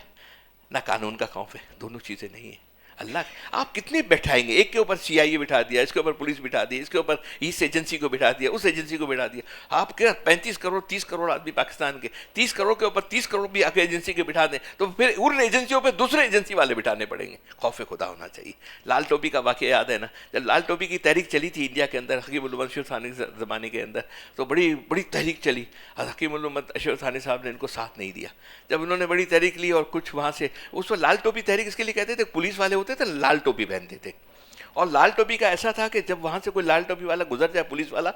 نہ قانون کا خوف ہے، دونوں چیزیں نہیں ہیں۔ اللہ آپ کتنے بیٹھائیں گے، ایک کے اوپر سی آئی اے بٹھا دیا، اس کے اوپر پولیس بٹھا دی، اس کے اوپر اس ایجنسی کو بٹھا دیا، اس ایجنسی کو بٹھا دیا، آپ کیا 35 کروڑ 30 کروڑ آدمی پاکستان کے، 30 کروڑ کے اوپر 30 کروڑ بھی آگے ایجنسی کے بٹھا دیں، تو پھر ان ایجنسیوں پہ دوسرے ایجنسی والے بٹھانے پڑیں گے۔ خوف خدا ہونا چاہیے۔ لال ٹوپی کا واقعہ یاد ہے نا، جب لال ٹوپی کی تحریک چلی تھی انڈیا کے اندر، حکیم الامت اشرف ثانی زمانے کے اندر، تو بڑی تحریک چلی، حکیم الامت اشرف ثانی صاحب نے ان کو ساتھ نہیں دیا۔ جب انہوں نے بڑی تحریک لی اور کچھ وہاں سے، اس وقت لال ٹوپی تحریک اس کے لیے کہتے تھے، پولیس والے ہوتے تھے لال ٹوپی پہنتے تھے، اور لال ٹوپی کا ایسا تھا کہ جب وہاں سے کوئی لال ٹوپی والا گزر جائے، پولیس والا،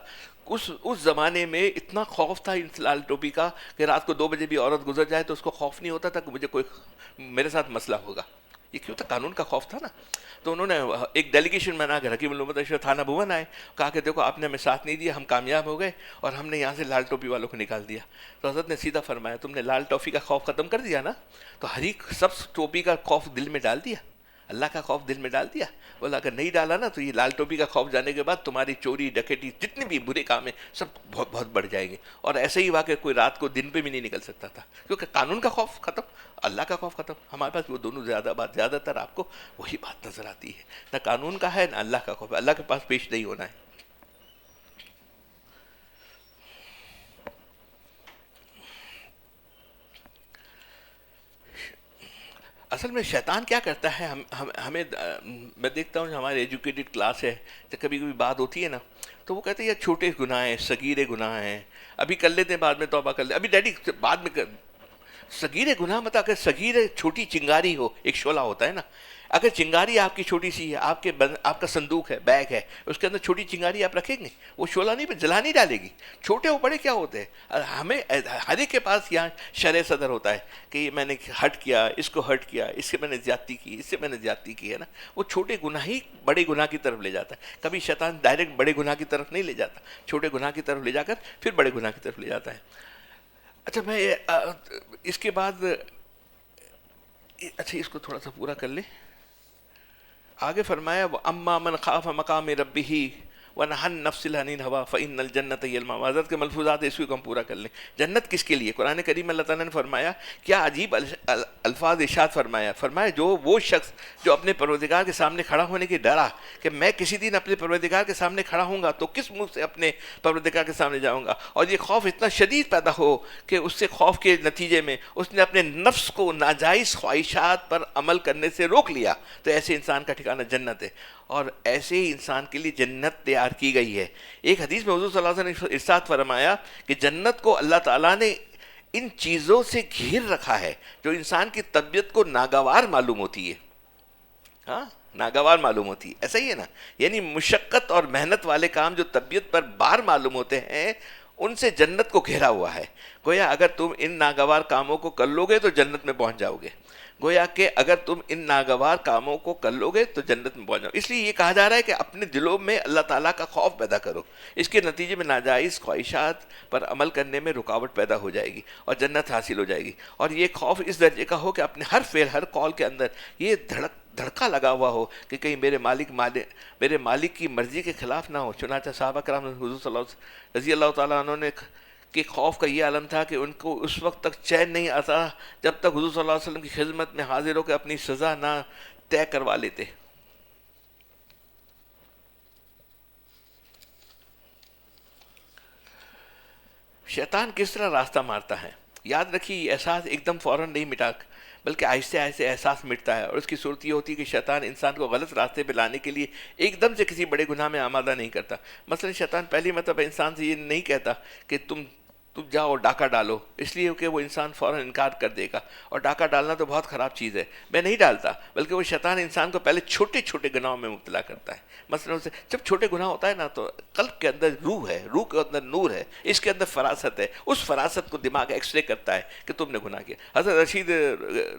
اس زمانے میں اتنا خوف تھا ان لال ٹوپی کا کہ رات کو 2 بجے بھی عورت گزر جائے تو اس کو خوف نہیں ہوتا تھا کہ مجھے کوئی میرے ساتھ مسئلہ ہوگا۔ یہ کیوں تھا؟ قانون کا خوف تھا نا۔ تو انہوں نے ایک ڈیلیگیشن بنا کے حکیم الامت اشرف تھانہ بھون آئے، کہا کہ دیکھو آپ نے ہمیں ساتھ نہیں دیا، ہم کامیاب ہو گئے اور ہم نے یہاں سے لال ٹوپی والوں کو نکال دیا۔ تو حضرت نے سیدھا فرمایا تم نے لال ٹوپی کا خوف ختم کر دیا نا، تو ہر ایک سب ٹوپی کا خوف دل میں ڈال دیا، اللہ کا خوف دل میں ڈال دیا۔ بولا اگر نہیں ڈالا نا تو یہ لال ٹوپی کا خوف جانے کے بعد تمہاری چوری ڈکیٹی جتنے بھی برے کام ہیں سب بہت بہت بڑھ جائیں گے، اور ایسے ہی واقع کوئی رات کو دن پہ بھی نہیں نکل سکتا تھا، کیونکہ قانون کا خوف ختم، اللہ کا خوف ختم۔ ہمارے پاس وہ دونوں زیادہ تر آپ کو وہی بات نظر آتی ہے، نہ قانون کا ہے نہ اللہ کا خوف، اللہ کے پاس پیش نہیں ہونا ہے۔ اصل میں شیطان کیا کرتا ہے، ہمیں میں دیکھتا ہوں ہمارے ایجوکیٹڈ کلاس ہے، جب کبھی بات ہوتی ہے نا تو وہ کہتے ہیں یہ چھوٹے گناہ ہیں، صغیر گناہ ہیں، ابھی کر لیتے ہیں بعد میں توبہ کر لیں، ابھی ڈیڈی بعد میں صغیر گناہ مت، اگر صغیر چھوٹی چنگاری ہو، ایک شعلہ ہوتا ہے نا، اگر چنگاری آپ کی چھوٹی سی ہے، آپ کا صندوق ہے، بیگ ہے، اس کے اندر چھوٹی چنگاری آپ رکھیں گے، وہ شعلہ نہیں جلا نہیں ڈالے گی۔ چھوٹے و بڑے کیا ہوتے ہیں، ہمیں ہر ایک کے پاس یہاں شرع صدر ہوتا ہے کہ میں نے ہرٹ کیا، اس کو ہرٹ کیا، اس سے میں نے زیادتی کی، اس سے میں نے زیادتی کی، ہے نا۔ وہ چھوٹے گناہ ہی بڑے گناہ کی طرف لے جاتا ہے، کبھی شیطان ڈائریکٹ بڑے گناہ کی طرف نہیں لے جاتا، چھوٹے گناہ کی طرف لے جا کر پھر بڑے گناہ کی طرف لے جاتا ہے۔ اچھا میں اس کے بعد، اچھا اس کو تھوڑا سا پورا کر لیں۔ آگے فرمایا وَأَمَّا مَنْ خَافَ مَقَامَ رَبِّهِ وَنَهَى النَّفْسَ عَنِ الْهَوَىٰ فَإِنَّ الْجَنَّةَ هِيَ الْمَأْوَىٰ. حضرت کے ملفوظات اس کو ہم پورا کر لیں. جنت کس کے لیے؟ قرآن کریم اللہ تعالیٰ نے فرمایا، کیا عجیب الفاظ ارشاد فرمایا جو وہ شخص جو اپنے پروردگار کے سامنے کھڑا ہونے کی ڈرا کہ میں کسی دن اپنے پروردگار کے سامنے کھڑا ہوں گا تو کس منہ سے اپنے پروردگار کے سامنے جاؤں گا، اور یہ خوف اتنا شدید پیدا ہو کہ اس سے خوف کے نتیجے میں اس نے اپنے نفس کو ناجائز خواہشات پر عمل کرنے سے روک لیا، تو ایسے انسان کا ٹھکانہ جنت ہے. اور ایسے ہی انسان کے لیے جنت تیار کی گئی ہے. ایک حدیث میں حضور صلی اللہ علیہ وسلم نے ارشاد فرمایا کہ جنت کو اللہ تعالیٰ نے ان چیزوں سے گھیر رکھا ہے جو انسان کی طبیعت کو ناگوار معلوم ہوتی ہے. ہاں، ناگوار معلوم ہوتی ہے، ایسا ہی ہے نا. یعنی مشقت اور محنت والے کام جو طبیعت پر بار معلوم ہوتے ہیں، ان سے جنت کو گھیرا ہوا ہے. گویا اگر تم ان ناگوار کاموں کو کر لو گے تو جنت میں پہنچ جاؤ گے. گویا کہ اگر تم ان ناگوار کاموں کو کر لو گے تو جنت میں پہنچ جاؤ. اس لیے یہ کہا جا رہا ہے کہ اپنے دلوں میں اللہ تعالیٰ کا خوف پیدا کرو. اس کے نتیجے میں ناجائز خواہشات پر عمل کرنے میں رکاوٹ پیدا ہو جائے گی اور جنت حاصل ہو جائے گی. اور یہ خوف اس درجے کا ہو کہ اپنے ہر فعل، ہر قول کے اندر یہ دھڑکا لگا ہوا ہو کہ کہیں میرے مالک کی مرضی کے خلاف نہ ہو. چنانچہ صحابہ کرام حضور صلی اللہ رضی اللہ تعالیٰ عنہ نے کہ خوف کا یہ عالم تھا کہ ان کو اس وقت تک چین نہیں آتا جب تک حضور صلی اللہ علیہ وسلم کی خدمت میں حاضر ہو کے اپنی سزا نہ طے کروا لیتے. شیطان کس طرح راستہ مارتا ہے؟ یاد رکھیے، یہ احساس ایک دم فوراً نہیں مٹا، بلکہ آہستہ آہستہ احساس مٹتا ہے. اور اس کی صورت یہ ہوتی ہے کہ شیطان انسان کو غلط راستے پہ لانے کے لیے ایک دم سے کسی بڑے گناہ میں آمادہ نہیں کرتا. مثلا شیطان پہلی مرتبہ انسان سے یہ نہیں کہتا کہ تم جاؤ ڈاکہ ڈالو، اس لیے کہ وہ انسان فوراً انکار کر دے گا. اور ڈاکہ ڈالنا تو بہت خراب چیز ہے، میں نہیں ڈالتا. بلکہ وہ شیطان انسان کو پہلے چھوٹے چھوٹے گناہوں میں مبتلا کرتا ہے. مثلا اسے جب چھوٹے گناہ ہوتا ہے نا، تو قلب کے اندر روح ہے، روح کے اندر نور ہے، اس کے اندر فراست ہے. اس فراست کو دماغ ایکس رے کرتا ہے کہ تم نے گناہ کیا. حضرت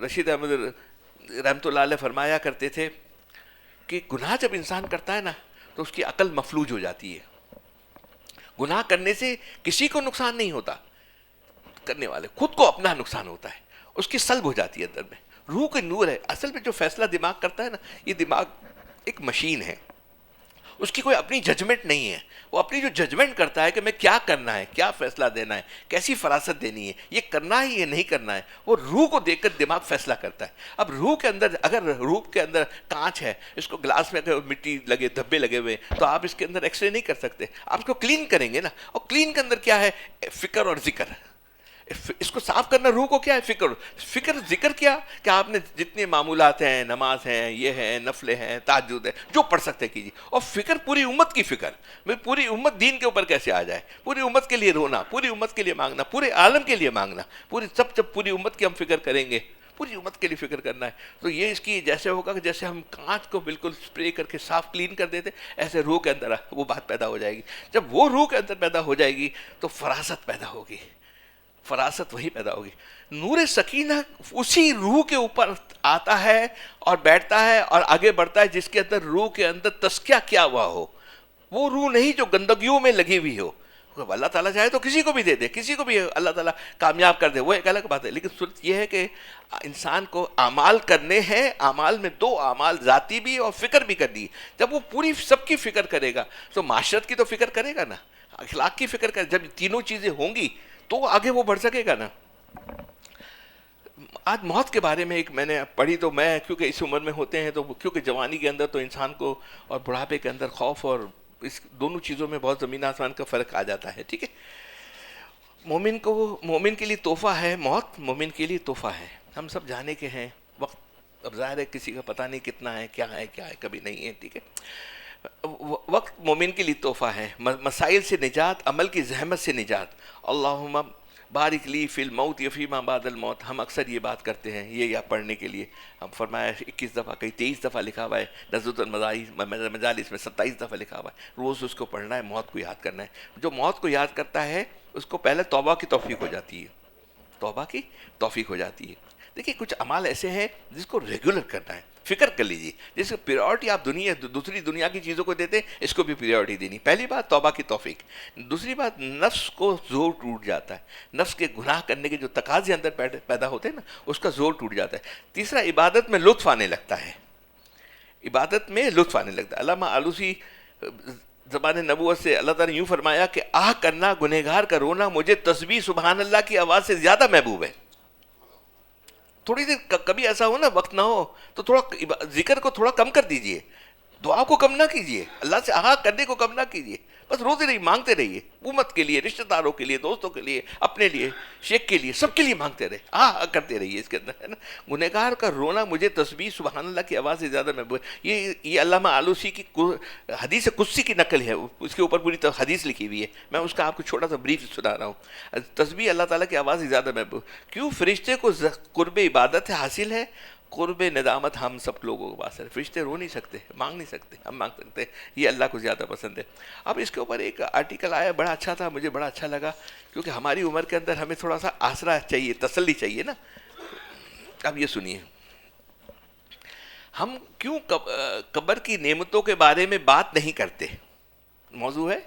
رشید احمد رحمۃ اللہ علیہ فرمایا کرتے تھے کہ گناہ جب انسان کرتا ہے نا تو اس کی عقل مفلوج ہو جاتی ہے. گناہ کرنے سے کسی کو نقصان نہیں ہوتا، کرنے والے خود کو اپنا نقصان ہوتا ہے. اس کی سلب ہو جاتی ہے اندر میں. روح کے نور ہے. اصل میں جو فیصلہ دماغ کرتا ہے نا، یہ دماغ ایک مشین ہے، اس کی کوئی اپنی ججمنٹ نہیں ہے. وہ اپنی جو ججمنٹ کرتا ہے کہ میں کیا کرنا ہے، کیا فیصلہ دینا ہے، کیسی فراست دینی ہے، یہ کرنا ہے یہ نہیں کرنا ہے، وہ روح کو دیکھ کر دماغ فیصلہ کرتا ہے. اب روح کے اندر، اگر روح کے اندر کانچ ہے، اس کو گلاس میں اگر مٹی لگے، دھبے لگے ہوئے، تو آپ اس کے اندر ایکس رے نہیں کر سکتے. آپ اس کو کلین کریں گے نا. اور کلین کے اندر کیا ہے؟ فکر اور ذکر. اس کو صاف کرنا روح کو کیا ہے؟ فکر ذکر. کیا کہ آپ نے جتنے معمولات ہیں، نماز ہیں، یہ ہیں، نفلیں ہیں، تہجد ہے، جو پڑھ سکتے کیجیے. اور فکر پوری امت کی فکر، پوری امت دین کے اوپر کیسے آ جائے، پوری امت کے لیے رونا، پوری امت کے لیے مانگنا، پورے عالم کے لیے مانگنا. جب پوری امت کی ہم فکر کریں گے، پوری امت کے لیے فکر کرنا ہے، تو یہ اس کی جیسے ہوگا کہ جیسے ہم کانچ کو بالکل اسپرے کر کے صاف کلین کر دیتے، ایسے روح کے اندر وہ بات پیدا ہو جائے گی. جب وہ روح کے اندر پیدا ہو جائے گی تو فراست پیدا ہوگی. فراست وہی پیدا ہوگی. نور سکینہ اسی روح کے اوپر آتا ہے اور بیٹھتا ہے اور آگے بڑھتا ہے جس کے اندر روح کے اندر تزکیہ کیا ہوا ہو. وہ روح نہیں جو گندگیوں میں لگی ہوئی ہو. اللہ تعالیٰ چاہے تو کسی کو بھی دے دے، کسی کو بھی اللہ تعالیٰ کامیاب کر دے، وہ ایک الگ بات ہے. لیکن صورت یہ ہے کہ انسان کو اعمال کرنے ہیں. اعمال میں دو اعمال، ذاتی بھی اور فکر بھی کرنی. جب وہ پوری سب کی فکر کرے گا تو معاشرت کی تو فکر کرے گا نا، اخلاق کی فکر کرے. جب تینوں چیزیں ہوں گی تو آگے وہ بڑھ سکے گا نا. آج موت کے بارے میں ایک میں نے پڑھی، تو میں کیونکہ اس عمر میں ہوتے ہیں، تو کیونکہ جوانی کے اندر تو انسان کو اور بڑھاپے کے اندر خوف اور اس دونوں چیزوں میں بہت زمین آسمان کا فرق آ جاتا ہے. ٹھیک ہے، مومن کے لیے تحفہ ہے موت، مومن کے لیے تحفہ ہے. ہم سب جانے کے ہیں. وقت اب ظاہر ہے کسی کا پتہ نہیں کتنا ہے، کیا ہے کبھی نہیں ہے. ٹھیک ہے، وقت مومن کے لیے تحفہ ہے. مسائل سے نجات، عمل کی زحمت سے نجات. اللہم بارک لی فی الموت یفیما بعد الموت. ہم اکثر یہ بات کرتے ہیں، یہ یا پڑھنے کے لیے ہم فرمایا 21 دفعہ، کہیں 23 دفعہ لکھا ہوا ہے. نزلۃ المجالس میں 27 دفعہ لکھا ہوا ہے. روز اس کو پڑھنا ہے، موت کو یاد کرنا ہے. جو موت کو یاد کرتا ہے اس کو پہلے توبہ کی توفیق ہو جاتی ہے. توبہ کی توفیق ہو جاتی ہے. دیکھیے کچھ اعمال ایسے ہیں جس کو ریگولر کرنا ہے. فکر کر لیجیے، جس کو پریورٹی آپ دوسری دنیا کی چیزوں کو دیتے، اس کو بھی پریورٹی دینی. پہلی بات توبہ کی توفیق. دوسری بات نفس کو زور ٹوٹ جاتا ہے. نفس کے گناہ کرنے کے جو تقاضے اندر پیدا ہوتے ہیں نا، اس کا زور ٹوٹ جاتا ہے. تیسرا، عبادت میں لطف آنے لگتا ہے. عبادت میں لطف آنے لگتا ہے. علامہ آلوسی زبان نبوت سے اللہ تعالیٰ نے یوں فرمایا کہ آہ کرنا، گنہگار کا رونا مجھے تسبیح سبحان اللہ کی آواز سے زیادہ محبوب ہے. تھوڑی دیر کبھی ایسا ہو نا وقت نہ ہو تو تھوڑا ذکر کو تھوڑا کم کر دیجئے، دعا کو کم نہ کیجئے، اللہ سے آہا کرنے کو کم نہ کیجئے، بس روتے رہیے، مانگتے رہیے، امت کے لیے، رشتہ داروں کے لیے، دوستوں کے لیے، اپنے لیے، شیخ کے لیے، سب کے لیے مانگتے رہے، آہا کرتے رہیے. اس کے اندر ہے نا گنہگار کا رونا مجھے تسبیح سبحان اللہ کی آواز سے زیادہ محبوب ہے. یہ علامہ آلوسی کی حدیث قدسی کی نقل ہے، اس کے اوپر پوری حدیث لکھی ہوئی ہے، میں اس کا آپ کو چھوٹا سا بریف سنا رہا ہوں. تسبیح اللہ تعالیٰ کی آواز سے زیادہ محبوب. کیوں؟ فرشتے کو قرب عبادت حاصل ہے، قرب ندامت ہم سب لوگوں کے پاس ہے. فرشتے رو نہیں سکتے، مانگ نہیں سکتے، ہم مانگ سکتے ہیں، یہ اللہ کو زیادہ پسند ہے. اب اس کے اوپر ایک آرٹیکل آیا، بڑا اچھا تھا، مجھے بڑا اچھا لگا، کیونکہ ہماری عمر کے اندر ہمیں تھوڑا سا آسرا چاہیے، تسلی چاہیے نا. اب یہ سنیے، ہم کیوں قبر کی نعمتوں کے بارے میں بات نہیں کرتے؟ موضوع ہے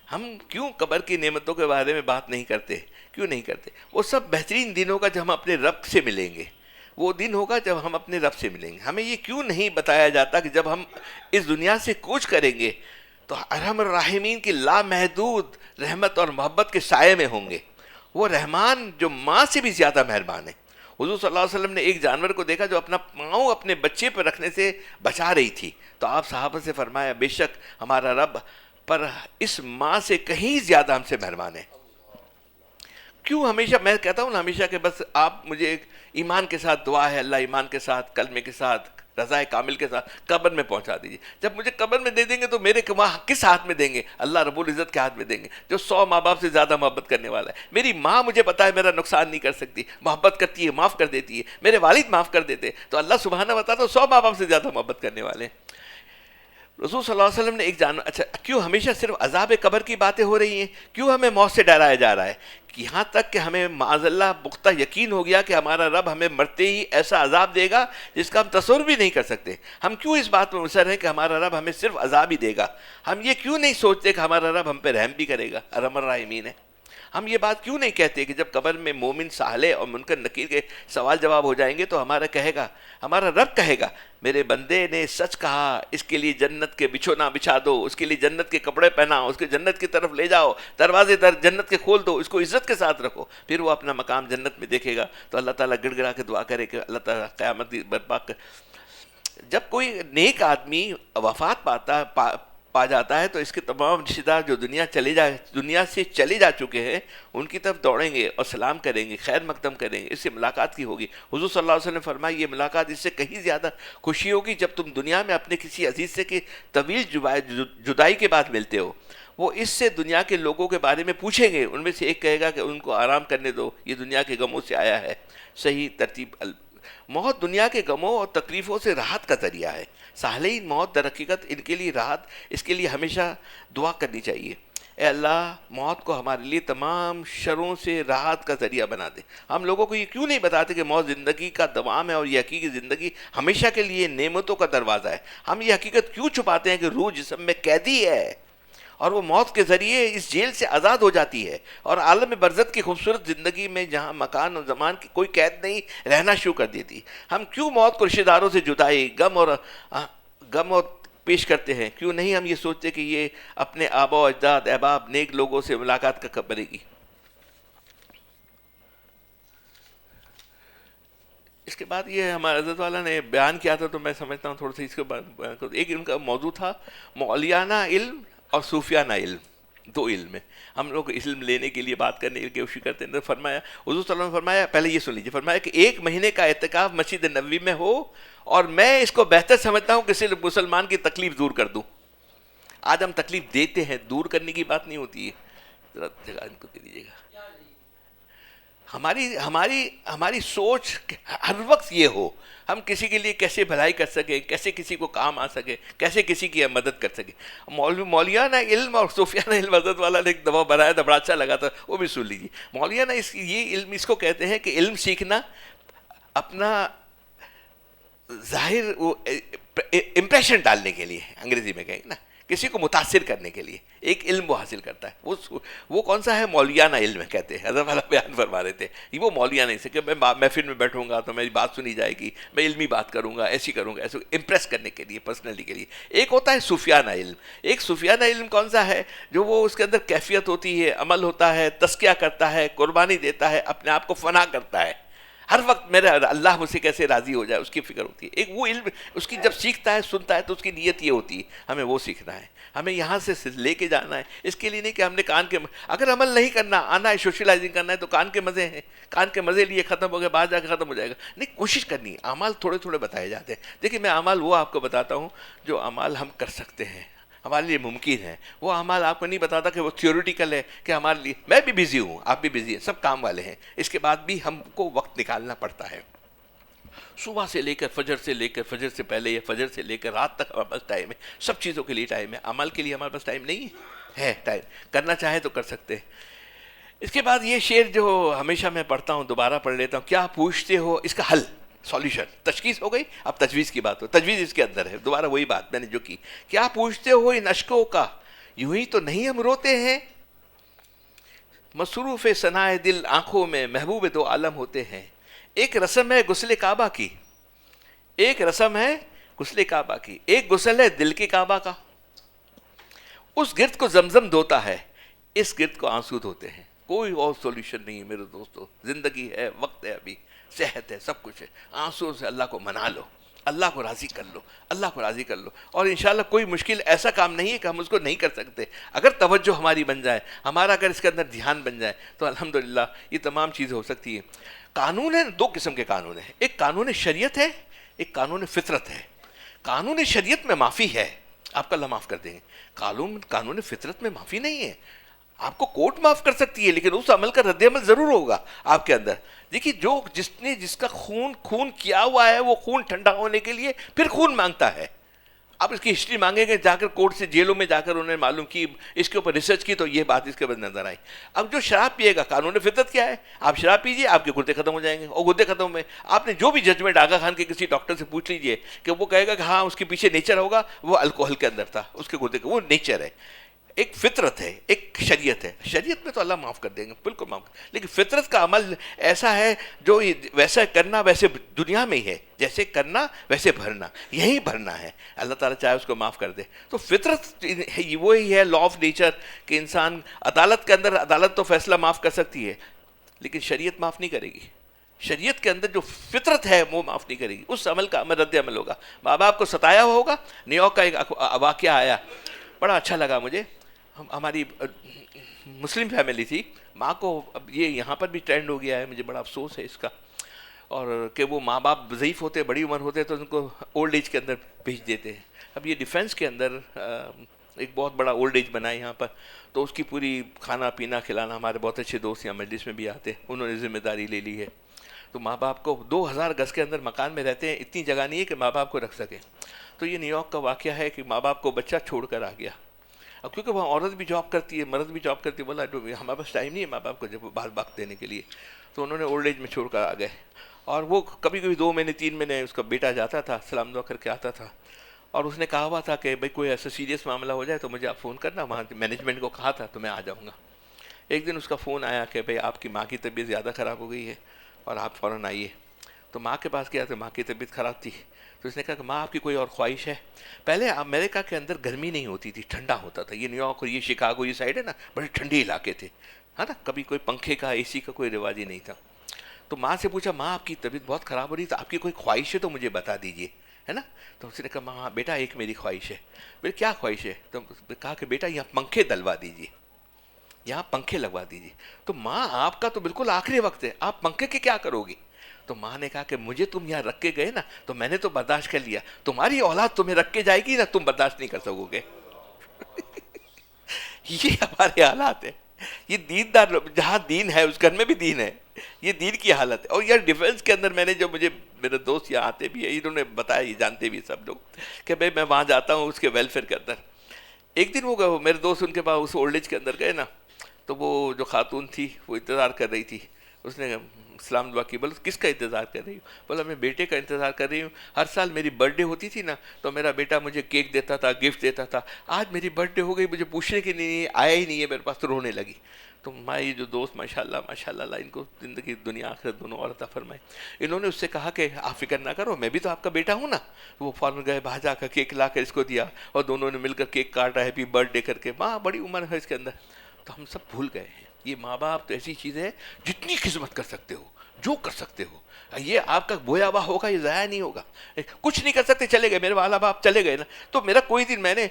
ہم کیوں قبر کی نعمتوں کے بارے میں بات نہیں کرتے؟ کیوں نہیں کرتے؟ وہ سب بہترین دن ہوگا جب ہم اپنے رب سے ملیں گے، وہ دن ہوگا جب ہم اپنے رب سے ملیں گے. ہمیں یہ کیوں نہیں بتایا جاتا کہ جب ہم اس دنیا سے کوچ کریں گے تو ارحم الراحمین کی لامحدود رحمت اور محبت کے سائے میں ہوں گے. وہ رحمان جو ماں سے بھی زیادہ مہربان ہے. حضور صلی اللہ علیہ وسلم نے ایک جانور کو دیکھا جو اپنا پاؤں اپنے بچے پر رکھنے سے بچا رہی تھی، تو آپ صحابہ سے فرمایا بے شک ہمارا رب پر اس ماں سے کہیں زیادہ ہم سے مہربان ہے. کیوں ہمیشہ میں کہتا ہوں نا ہمیشہ کہ بس آپ مجھے ایک ایمان کے ساتھ دعا ہے، اللہ ایمان کے ساتھ، کلمے کے ساتھ، رضا کامل کے ساتھ قبر میں پہنچا دیجیے. جب مجھے قبر میں دے دیں گے تو میرے کس ہاتھ میں دیں گے؟ اللہ رب العزت کے ہاتھ میں دیں گے، جو 100 ماں باپ سے زیادہ محبت کرنے والا ہے. میری ماں مجھے پتا ہے میرا نقصان نہیں کر سکتی، محبت کرتی ہے، معاف کر دیتی ہے. میرے والد معاف کر دیتے، تو اللہ سبحانہ و تعالیٰ 100 ماں باپ سے زیادہ محبت کرنے والے ہیں. رسول صلی اللہ علیہ وسلم نے ایک اچھا کیوں ہمیشہ صرف عذاب قبر کی باتیں ہو رہی ہیں؟ کیوں ہمیں موت سے ڈرایا جا رہا ہے؟ یہاں تک کہ ہمیں معاذ اللہ پختہ یقین ہو گیا کہ ہمارا رب ہمیں مرتے ہی ایسا عذاب دے گا جس کا ہم تصور بھی نہیں کر سکتے. ہم کیوں اس بات میں مصر ہیں کہ ہمارا رب ہمیں صرف عذاب ہی دے گا؟ ہم یہ کیوں نہیں سوچتے کہ ہمارا رب ہم پہ رحم بھی کرے گا، ارحم الراحمین ہے؟ ہم یہ بات کیوں نہیں کہتے کہ جب قبر میں مومن صالح اور منکر نکیر کے سوال جواب ہو جائیں گے تو ہمارا رب کہے گا میرے بندے نے سچ کہا، اس کے لیے جنت کے بچھونا بچھا دو، اس کے لیے جنت کے کپڑے پہناؤ، اس کے جنت کی طرف لے جاؤ، دروازے جنت کے کھول دو، اس کو عزت کے ساتھ رکھو. پھر وہ اپنا مقام جنت میں دیکھے گا تو اللہ تعالیٰ گڑ گڑا کے دعا کرے کہ اللہ تعالیٰ قیامت برپا کر. جب کوئی نیک آدمی وفات پا جاتا ہے تو اس کے تمام رشتہ دار جو دنیا سے چلے جا چکے ہیں ان کی طرف دوڑیں گے اور سلام کریں گے، خیر مقدم کریں گے، اس سے ملاقات کی ہوگی. حضور صلی اللہ علیہ وسلم نے فرمایا یہ ملاقات اس سے کہیں زیادہ خوشی ہوگی جب تم دنیا میں اپنے کسی عزیز سے کہ طویل جدائی کے بعد ملتے ہو. وہ اس سے دنیا کے لوگوں کے بارے میں پوچھیں گے، ان میں سے ایک کہے گا کہ ان کو آرام کرنے دو، یہ دنیا کے غموں سے آیا ہے. صحیح ترتیب موت دنیا کے غموں اور تکلیفوں سے راحت کا ذریعہ ہے. صالحین موت در حقیقت ان کے لیے راحت، اس کے لیے ہمیشہ دعا کرنی چاہیے. اے اللہ موت کو ہمارے لیے تمام شروں سے راحت کا ذریعہ بنا دے. ہم لوگوں کو یہ کیوں نہیں بتاتے کہ موت زندگی کا دوام ہے اور یہ حقیقی زندگی ہمیشہ کے لیے نعمتوں کا دروازہ ہے؟ ہم یہ حقیقت کیوں چھپاتے ہیں کہ روح جسم میں قیدی ہے اور وہ موت کے ذریعے اس جیل سے آزاد ہو جاتی ہے اور عالم برزخ کی خوبصورت زندگی میں جہاں مکان اور زمان کی کوئی قید نہیں رہنا شروع کر دیتی؟ ہم کیوں موت کو رشتہ داروں سے جدائی، غم اور پیش کرتے ہیں؟ کیوں نہیں ہم یہ سوچتے کہ یہ اپنے آبا و اجداد، احباب، نیک لوگوں سے ملاقات کا کرے گی؟ اس کے بعد یہ ہمارے حضرت والا نے بیان کیا تھا تو میں سمجھتا ہوں تھوڑا سا اس کے بعد بیان کروں. ایک ان کا موضوع تھا مولیانہ علم اور صوفیانہ علم. دو علم ہے، ہم لوگ علم لینے کے لیے بات کرنے کی کوشش کرتے ہیں. فرمایا حضور صلی اللہ علیہ وسلم نے فرمایا، پہلے یہ سن لیجیے، فرمایا کہ 1 مہینے کا اعتکاف مسجد نبوی میں ہو اور میں اس کو بہتر سمجھتا ہوں کہ صرف مسلمان کی تکلیف دور کر دوں. آج ہم تکلیف دیتے ہیں، دور کرنے کی بات نہیں ہوتی ہے. ذرا جگہ ان کو دے دیجیے گا. ہماری سوچ ہر وقت یہ ہو ہم کسی کے لیے کیسے بھلائی کر سکیں، کیسے کسی کو کام آ سکے، کیسے کسی کی مدد کر سکے. مولیانہ علم اور صوفیانہ علم حضرت والا نے ایک دفعہ بنایا تھا، بڑا اچھا لگا تھا، وہ بھی سن لیجیے. مولیانہ یہ علم اس کو کہتے ہیں کہ علم سیکھنا، اپنا ظاہر وہ امپریشن ڈالنے کے لیے، انگریزی میں کہیں گے نا، کسی کو متاثر کرنے کے لیے ایک علم وہ حاصل کرتا ہے. وہ کون سا ہے؟ مولیانہ علم کہتے ہیں. حضرت والا بیان فرما رہے تھے یہ وہ مولیانہ نہیں کہ میں محفل میں بیٹھوں گا تو میری بات سنی جائے گی, میں علمی بات کروں گا, ایسی کروں گا, ایسے امپریس کرنے کے لیے, پرسنلی کے لیے. ایک ہوتا ہے صوفیانہ علم. ایک صوفیانہ علم کون سا ہے؟ جو وہ اس کے اندر کیفیت ہوتی ہے, عمل ہوتا ہے, تزکیہ کرتا ہے, قربانی دیتا ہے, اپنے آپ کو فنا کرتا ہے, ہر وقت میرا اللہ مجھ سے کیسے راضی ہو جائے اس کی فکر ہوتی ہے. ایک وہ علم اس کی جب سیکھتا ہے, سنتا ہے, تو اس کی نیت یہ ہوتی ہے ہمیں وہ سیکھنا ہے, ہمیں یہاں سے لے کے جانا ہے. اس کے لیے نہیں کہ ہم نے کان کے, اگر عمل نہیں کرنا, آنا ہے سوشلائزنگ کرنا ہے تو کان کے مزے ہیں, کان کے مزے لیے ختم ہو گئے, بعد جا کے ختم ہو جائے گا. نہیں, کوشش کرنی ہے. اعمال تھوڑے تھوڑے بتائے جاتے ہیں. دیکھیں میں اعمال وہ آپ کو بتاتا ہوں جو اعمال ہم کر سکتے ہیں, ہمارے لیے ممکن ہے. وہ اعمال آپ کو نہیں بتاتا کہ وہ تھیوریٹیکل ہے کہ ہمارے لیے. میں بھی بزی ہوں, آپ بھی بزی ہیں, سب کام والے ہیں, اس کے بعد بھی ہم کو وقت نکالنا پڑتا ہے. صبح سے لے کر فجر سے لے کر فجر سے پہلے یا فجر سے لے کر رات تک ہمارے پاس ٹائم ہے. سب چیزوں کے لیے ٹائم ہے, عمل کے لیے ہمارے پاس ٹائم نہیں ہے. ٹائم کرنا چاہے تو کر سکتے ہیں. اس کے بعد یہ شعر جو ہمیشہ میں پڑھتا ہوں, دوبارہ پڑھ لیتا ہوں. کیا پوچھتے ہو, اس کا حل, سولیوشن. تشخیص ہو گئی, اب تجویز کی بات ہو. تجویز اس کے اندر ہے, دوبارہ وہی بات میں نے جو کی. کیا پوچھتے ہو ان اشکوں کا, یوں ہی تو نہیں ہم روتے ہیں. مصروف ثنائے دل آنکھوں میں محبوب دو عالم ہوتے ہیں. ایک رسم ہے غسل کعبہ کی, ایک رسم ہے غسل کعبہ کی, ایک غسل ہے دل کے کعبہ کا. اس گرد کو زمزم دھوتا ہے, اس گرد کو آنسو دھوتے ہیں. کوئی اور سولوشن نہیں ہے میرے دوستو. زندگی ہے, وقت ہے, ابھی صحت ہے, سب کچھ ہے. آنسو سے اللہ کو منا لو, اللہ کو راضی کر لو, اللہ کو راضی کر لو. اور انشاءاللہ کوئی مشکل ایسا کام نہیں ہے کہ ہم اس کو نہیں کر سکتے. اگر توجہ ہماری بن جائے, ہمارا اگر اس کے اندر دھیان بن جائے, تو الحمدللہ یہ تمام چیزیں ہو سکتی ہیں. قانون ہے, دو قسم کے قانون ہیں. ایک قانون شریعت ہے, ایک قانون فطرت ہے. قانون شریعت میں معافی ہے, آپ کا اللہ معاف کر دیں گے. قانون فطرت میں معافی نہیں ہے. آپ کو کورٹ معاف کر سکتی ہے, لیکن اس عمل کا رد عمل ضرور ہوگا آپ کے اندر. دیکھیے جس کا خون کیا ہوا ہے, وہ خون ٹھنڈا ہونے کے لیے پھر خون مانگتا ہے. آپ اس کی ہسٹری مانگیں گے جا کر کورٹ سے, جیلوں میں جا کر انہوں نے معلوم کی, اس کے اوپر ریسرچ کی, تو یہ بات اس کے بعد نظر آئی. اب جو شراب پیے گا, قانون فطرت کیا ہے, آپ شراب پیجئے, آپ کے گردے ختم ہو جائیں گے. اور گردے ختم ہوئے, آپ نے جو بھی ججمنٹ آغا خان کے کسی ڈاکٹر سے پوچھ لیجئے کہ وہ کہے گا کہ ہاں اس کے پیچھے نیچر ہوگا, وہ الکوہل کے اندر تھا, اس کے گردے کا وہ نیچر ہے. ایک فطرت ہے, ایک شریعت ہے. شریعت میں تو اللہ معاف کر دیں گے, بالکل معاف کر, لیکن فطرت کا عمل ایسا ہے جو ویسا کرنا ویسے دنیا میں ہی ہے, جیسے کرنا ویسے بھرنا, یہی بھرنا ہے. اللہ تعالیٰ چاہے اس کو معاف کر دے. تو فطرت وہی ہے, لا آف نیچر, کہ انسان عدالت کے اندر, عدالت تو فیصلہ معاف کر سکتی ہے, لیکن شریعت معاف نہیں کرے گی. شریعت کے اندر جو فطرت ہے وہ معاف نہیں کرے گی. اس عمل کا رد عمل ہوگا. ماں باپ کو ستایا ہوا ہوگا. نیو یارک کا ایک واقعہ آیا, بڑا اچھا لگا مجھے. ہماری مسلم فیملی تھی, ماں کو, اب یہ یہاں پر بھی ٹرینڈ ہو گیا ہے, مجھے بڑا افسوس ہے اس کا, اور کہ وہ ماں باپ ضعیف ہوتے, بڑی عمر ہوتے, تو ان کو اولڈ ایج کے اندر بھیج دیتے ہیں. اب یہ ڈیفینس کے اندر ایک بہت بڑا اولڈ ایج بنا ہے یہاں پر, تو اس کی پوری کھانا پینا کھلانا, ہمارے بہت اچھے دوست یہاں مجلس میں بھی آتے, انہوں نے ذمہ داری لے لی ہے. تو ماں باپ کو 2000 گز کے اندر مکان میں رہتے ہیں, اتنی جگہ نہیں ہے کہ ماں باپ کو رکھ سکیں. تو یہ نیو یارک کا واقعہ ہے کہ ماں باپ کو بچہ چھوڑ کر آ گیا. اب کیونکہ وہاں عورت بھی جاب کرتی ہے, مرد بھی جاب کرتی ہے, بولا ہمارے پاس ٹائم نہیں ہے ماں باپ کو جب بال باق دینے کے لیے, تو انہوں نے اولڈ ایج میں چھوڑ کر آ گئے. اور وہ کبھی کبھی 2 مہینے 3 مہینے اس کا بیٹا جاتا تھا, سلام دعا کر کے آتا تھا, اور اس نے کہا ہوا تھا کہ بھائی کوئی ایسا سیریس معاملہ ہو جائے تو مجھے آپ فون کرنا. وہاں مینجمنٹ کو کہا تھا تو میں آ جاؤں گا. ایک دن اس کا فون آیا کہ بھائی آپ کی ماں کی طبیعت زیادہ خراب ہو گئی ہے اور آپ فوراً آئیے. تو ماں کے پاس گیا تو ماں کی طبیعت خراب تھی. تو اس نے کہا کہ ماں آپ کی کوئی اور خواہش ہے. پہلے امریکہ کے اندر گرمی نہیں ہوتی تھی, ٹھنڈا ہوتا تھا. یہ نیو یارک اور یہ شکاگو یہ سائڈ ہے نا, بڑے ٹھنڈے علاقے تھے, ہے نا, کبھی کوئی پنکھے کا اے سی کا کوئی رواج ہی نہیں تھا. تو ماں سے پوچھا, ماں آپ کی طبیعت بہت خراب ہو رہی ہے, تو آپ کی کوئی خواہش ہے تو مجھے بتا دیجیے, ہے نا. تو اس نے کہا ماں بیٹا ایک میری خواہش ہے. میری کیا خواہش ہے؟ تو کہا کہ بیٹا یہاں پنکھے دلوا دیجیے, یہاں پنکھے لگوا دیجیے. تو ماں آپ کا تو بالکل آخری وقت ہے, آپ پنکھے کے کیا کرو گی؟ تو ماں نے کہا کہ مجھے تم یہاں رکھ کے گئے نا, تو میں نے تو برداشت کر لیا, تمہاری اولاد تمہیں رکھ کے جائے گی نا, تم برداشت نہیں کر سکو گے. یہ ہمارے حالات ہیں. یہ دیندار جہاں دین ہے اس گھر میں بھی دین ہے, یہ دین کی حالت ہے. اور یار ڈیفینس کے اندر میں نے جو مجھے میرے دوست یہاں آتے بھی ہیں, انہوں نے بتایا, یہ جانتے بھی سب لوگ, کہ بھائی میں وہاں جاتا ہوں اس کے ویلفیئر کے اندر. ایک دن وہ میرے دوست ان کے پاس اس اولڈ ایج کے اندر گئے نا, تو وہ جو خاتون تھی وہ انتظار کر رہی تھی. اس نے سلام دعا کی. بولے کس کا انتظار کر رہی ہوں؟ بولا میں بیٹے کا انتظار کر رہی ہوں. ہر سال میری برتھ ڈے ہوتی تھی نا تو میرا بیٹا مجھے کیک دیتا تھا, گفٹ دیتا تھا. آج میری برتھ ڈے ہو گئی, مجھے پوچھنے کے لیے آیا ہی نہیں ہے میرے پاس, تو رونے لگی. تو یہ جو دوست ماشاء اللہ ان کو زندگی دنیا آخرت دونوں اور عطا فرمائے. انہوں نے اس سے کہا کہ آپ فکر نہ کرو, میں بھی تو آپ کا بیٹا ہوں نا. وہ فوراً گئے, باہر جا کر کیک لا کر اس کو دیا, اور دونوں نے مل کر کیک کاٹا, ہیپی برتھ ڈے کر کے. ماں بڑی عمر ہے اس کے اندر. تو ہم سب بھول گئے ہیں. یہ ماں باپ تو ایسی چیز ہے, جتنی خدمت کر سکتے ہو, جو کر سکتے ہو, یہ آپ کا بویا ہوا ہوگا, یہ ضائع نہیں ہوگا. کچھ نہیں کر سکتے, چلے گئے میرے والا باپ چلے گئے نا. تو میرا کوئی دن, میں نے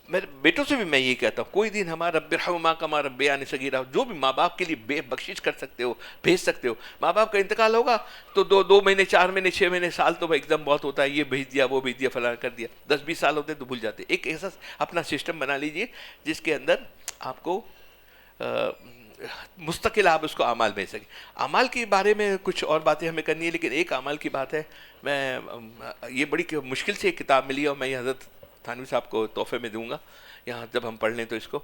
میرے بیٹوں سے بھی میں یہ کہتا ہوں, کوئی دن ہمارا رب ارحمہما کما ربیانی صغیرا, جو بھی ماں باپ کے لیے بے بخشش کر سکتے ہو بھیج سکتے ہو. ماں باپ کا انتقال ہوگا تو 2 مہینے 4 مہینے 6 مہینے سال تو ایک دم بہت ہوتا ہے, یہ بھیج دیا وہ بھیج دیا فلاں کر دیا. 10-20 سال ہوتے تو بھول جاتے. ایک ایسا اپنا سسٹم بنا لیجئے جس کے اندر آپ کو مستقل آپ اس کو اعمال بھیج سکیں. اعمال کے بارے میں کچھ اور باتیں ہمیں کرنی ہے, لیکن ایک اعمال کی بات ہے. میں یہ بڑی مشکل سے ایک کتاب ملی, اور میں یہ حضرت تھانوی صاحب کو تحفے میں دوں گا یہاں جب ہم پڑھ لیں تو اس کو.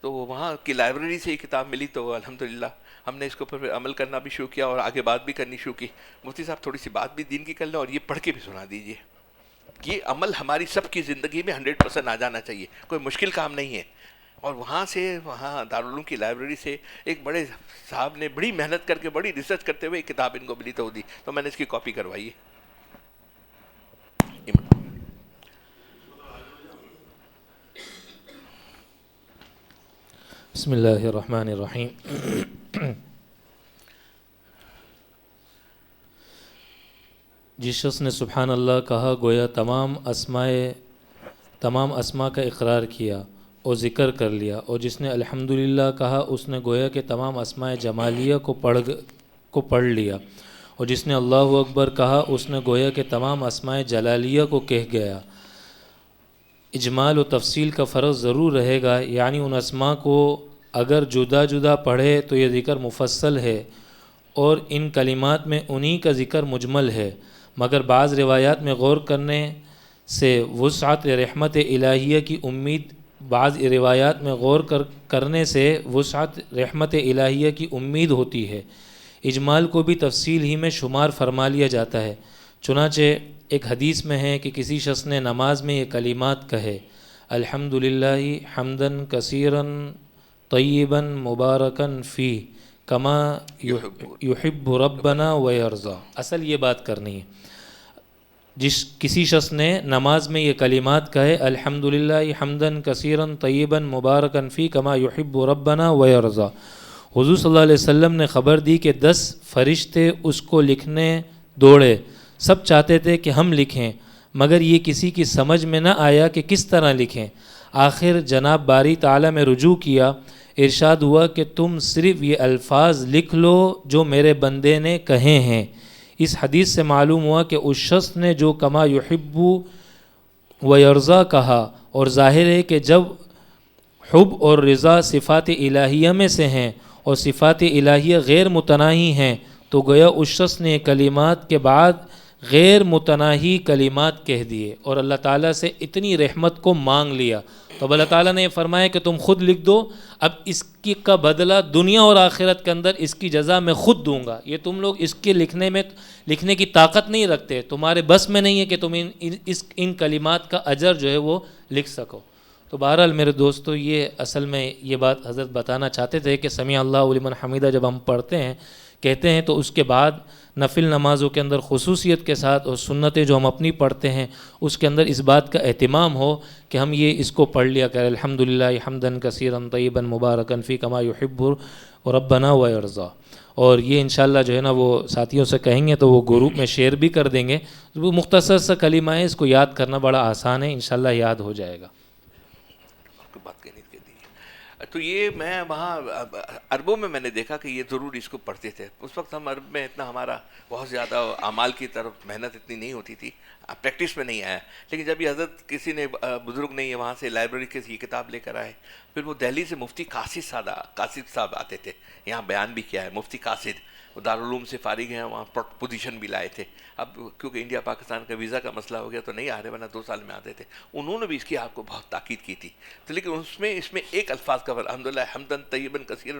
تو وہاں کی لائبریری سے یہ کتاب ملی, تو الحمدللہ ہم نے اس کے اوپر عمل کرنا بھی شروع کیا, اور آگے بات بھی کرنی شروع کی. مفتی صاحب تھوڑی سی بات بھی دین کی کر لیں, اور یہ پڑھ کے بھی سنا دیجیے. یہ عمل ہماری سب کی زندگی میں 100% آ جانا چاہیے, کوئی مشکل کام نہیں ہے. اور وہاں دارالعلوم کی لائبریری سے ایک بڑے صاحب نے بڑی محنت کر کے, بڑی ریسرچ کرتے ہوئے ایک کتاب ان کو ملی تو دی, تو میں نے اس کی کاپی کروائی ہے. بسم اللہ الرحمن الرحیم. جس شخص نے سبحان اللہ کہا گویا تمام اسماء کا اقرار کیا اور ذکر کر لیا, اور جس نے الحمدللہ کہا اس نے گویا کہ تمام اسماء جمالیہ کو پڑھ لیا, اور جس نے اللہ اکبر کہا اس نے گویا کہ تمام اسماء جلالیہ کو کہہ گیا. اجمال و تفصیل کا فرق ضرور رہے گا, یعنی ان اسماء کو اگر جدا جدا پڑھے تو یہ ذکر مفصل ہے, اور ان کلمات میں انہی کا ذکر مجمل ہے. مگر بعض روایات میں غور کرنے سے وسعت رحمت الہیہ کی امید کرنے سے وسعت رحمت الہیہ کی امید ہوتی ہے. اجمال کو بھی تفصیل ہی میں شمار فرما لیا جاتا ہے. چنانچہ ایک حدیث میں ہے کہ کسی شخص نے نماز میں یہ کلمات کہے, الحمدللہ حمدن کثیرن طیبا مبارکن فی کما یحب ربنا ویرضا. اصل یہ بات کرنی ہے, کسی شخص نے نماز میں یہ کلمات کہے, الحمدللہ حمدن کثیرن طیبا مبارکن فی کما یحب ربنا ویرضا. حضور صلی اللہ علیہ وسلم نے خبر دی کہ 10 فرشتے اس کو لکھنے دوڑے, سب چاہتے تھے کہ ہم لکھیں, مگر یہ کسی کی سمجھ میں نہ آیا کہ کس طرح لکھیں. آخر جناب باری تعالیٰ میں رجوع کیا, ارشاد ہوا کہ تم صرف یہ الفاظ لکھ لو جو میرے بندے نے کہے ہیں. اس حدیث سے معلوم ہوا کہ اس شخص نے جو کما یحب و یرضا کہا, اور ظاہر ہے کہ جب حب اور رضا صفات الہیہ میں سے ہیں اور صفات الہیہ غیر متناہی ہیں, تو گویا اس شخص نے کلمات کے بعد غیر متناہی کلمات کہہ دیے اور اللہ تعالیٰ سے اتنی رحمت کو مانگ لیا. تو اب اللہ تعالیٰ نے یہ فرمایا کہ تم خود لکھ دو, اب اس کی کا بدلہ دنیا اور آخرت کے اندر اس کی جزا میں خود دوں گا. یہ تم لوگ اس کے لکھنے کی طاقت نہیں رکھتے, تمہارے بس میں نہیں ہے کہ تم ان کلمات کا اجر جو ہے وہ لکھ سکو. تو بہرحال میرے دوستو, یہ اصل میں یہ بات حضرت بتانا چاہتے تھے کہ سمیع اللہ لمن حمیدہ جب ہم پڑھتے ہیں کہتے ہیں تو اس کے بعد نفل نمازوں کے اندر خصوصیت کے ساتھ اور سنتیں جو ہم اپنی پڑھتے ہیں اس کے اندر اس بات کا اہتمام ہو کہ ہم یہ اس کو پڑھ لیا کریں, الحمدللہ حمدن کثیرا طیبا مبارکا فی کما یحب ربنا ویرضا. اور یہ انشاءاللہ جو ہے نا وہ ساتھیوں سے کہیں گے تو وہ گروپ میں شیئر بھی کر دیں گے. وہ مختصر سا کلمہ ہے, اس کو یاد کرنا بڑا آسان ہے, انشاءاللہ یاد ہو جائے گا. بات کہنے کے لیے تو یہ میں وہاں عربوں میں نے دیکھا کہ یہ ضرور اس کو پڑھتے تھے. اس وقت ہم عرب میں اتنا ہمارا بہت زیادہ اعمال کی طرف محنت اتنی نہیں ہوتی تھی, پریکٹس میں نہیں آیا. لیکن جب یہ حضرت کسی نے بزرگ نہیں ہے وہاں سے لائبریری کے یہ کتاب لے کر آئے, پھر وہ دہلی سے مفتی قاصد صاحب آتے تھے, یہاں بیان بھی کیا ہے مفتی قاصد, وہ دارالعلوم سے فارغ ہیں, وہاں پوزیشن بھی لائے تھے. اب کیونکہ انڈیا پاکستان کا ویزا کا مسئلہ ہو گیا تو نہیں آ رہے, ورنہ 2 سال میں آتے تھے. انہوں نے بھی اس کی آپ کو بہت تاکید کی تھی. تو لیکن اس میں ایک الفاظ کا الحمدللہ حمدن طیبا کثیرا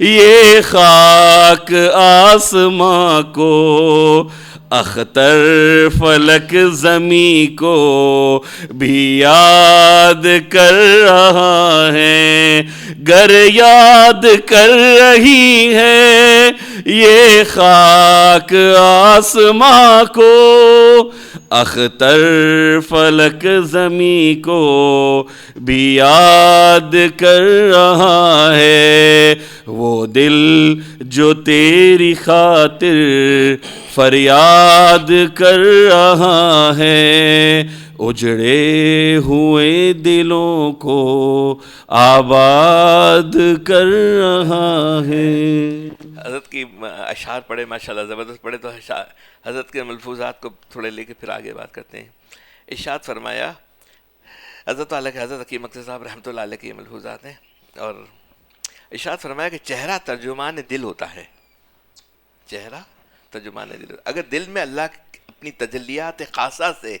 یہ خاک آسماں کو، اختر فلک زمیں کو بھی یاد کر رہا ہے، گر یاد کر رہی ہے یہ خاک آسماں کو، اختر فلک زمیں کو بھی یاد کر رہا ہے، وہ دل جو تیری خاطر فریاد کر رہا ہے، اجڑے ہوئے دلوں کو آباد کر رہا ہے۔ حضرت کی اشعار پڑھے ماشاءاللہ زبردست پڑھے، تو حضرت کے ملفوظات کو تھوڑے لے کے پھر آگے بات کرتے ہیں۔ ارشاد فرمایا حضرت والا کے، حضرت حکیم اختر صاحب رحمۃ اللہ علیہ کے یہ ملفوظات ہیں، اور ارشاد فرمایا کہ چہرہ ترجمان دل ہوتا ہے، چہرہ ترجمان دل ہوتا ہے۔ اگر دل میں اللہ اپنی تجلیات خاصہ سے،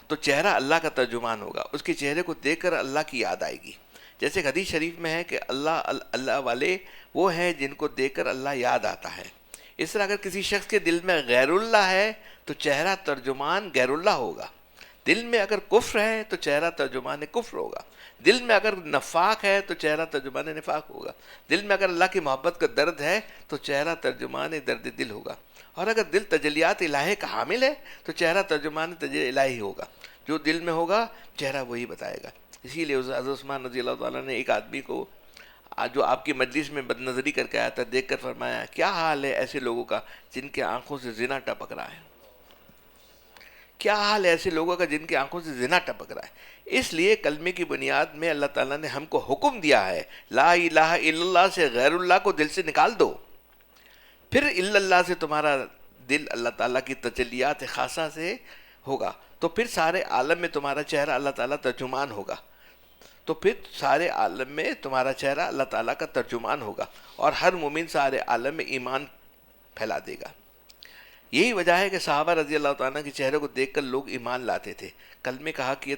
تو چہرہ اللہ کا ترجمان ہوگا، اس کے چہرے کو دیکھ کر اللہ کی یاد آئے گی۔ جیسے کہ حدیث شریف میں ہے کہ اللہ والے وہ ہیں جن کو دیکھ کر اللہ یاد آتا ہے۔ اس طرح اگر کسی شخص کے دل میں غیر اللہ ہے تو چہرہ ترجمان غیر اللہ ہوگا، دل میں اگر کفر ہے تو چہرہ ترجمان کفر ہوگا، دل میں اگر نفاق ہے تو چہرہ ترجمان نفاق ہوگا، دل میں اگر اللہ کی محبت کا درد ہے تو چہرہ ترجمان درد دل ہوگا، اور اگر دل تجلیات الہی کا حامل ہے تو چہرہ ترجمان تجلی الہی ہوگا، جو دل میں ہوگا چہرہ وہی بتائے گا۔ اسی لیے حضرت عثمان رضی اللہ تعالیٰ نے ایک آدمی کو جو آپ کی مجلس میں بد نظری کر کے آیا تھا، دیکھ کر فرمایا کیا حال ہے ایسے لوگوں کا جن کے آنکھوں سے زنا ٹپک رہا ہے، کیا حال ہے ایسے لوگوں کا جن کی آنکھوں سے زنا ٹپک رہا ہے۔ اس لیے کلمے کی بنیاد میں اللہ تعالیٰ نے ہم کو حکم دیا ہے لا الہ الا اللہ سے غیر اللہ کو دل سے نکال دو، پھر الا اللہ سے تمہارا دل اللہ تعالیٰ کی تجلیات خاصہ سے ہوگا، تو پھر سارے عالم میں تمہارا چہرہ اللہ تعالیٰ ترجمان ہوگا، تو پھر سارے عالم میں تمہارا چہرہ اللہ تعالیٰ کا ترجمان ہوگا، اور ہر مومن سارے عالم میں ایمان پھیلا دے گا۔ یہی وجہ ہے کہ صحابہ رضی اللہ تعالیٰ کے چہرے کو دیکھ کر لوگ ایمان لاتے تھے۔ کل میں کہا کہ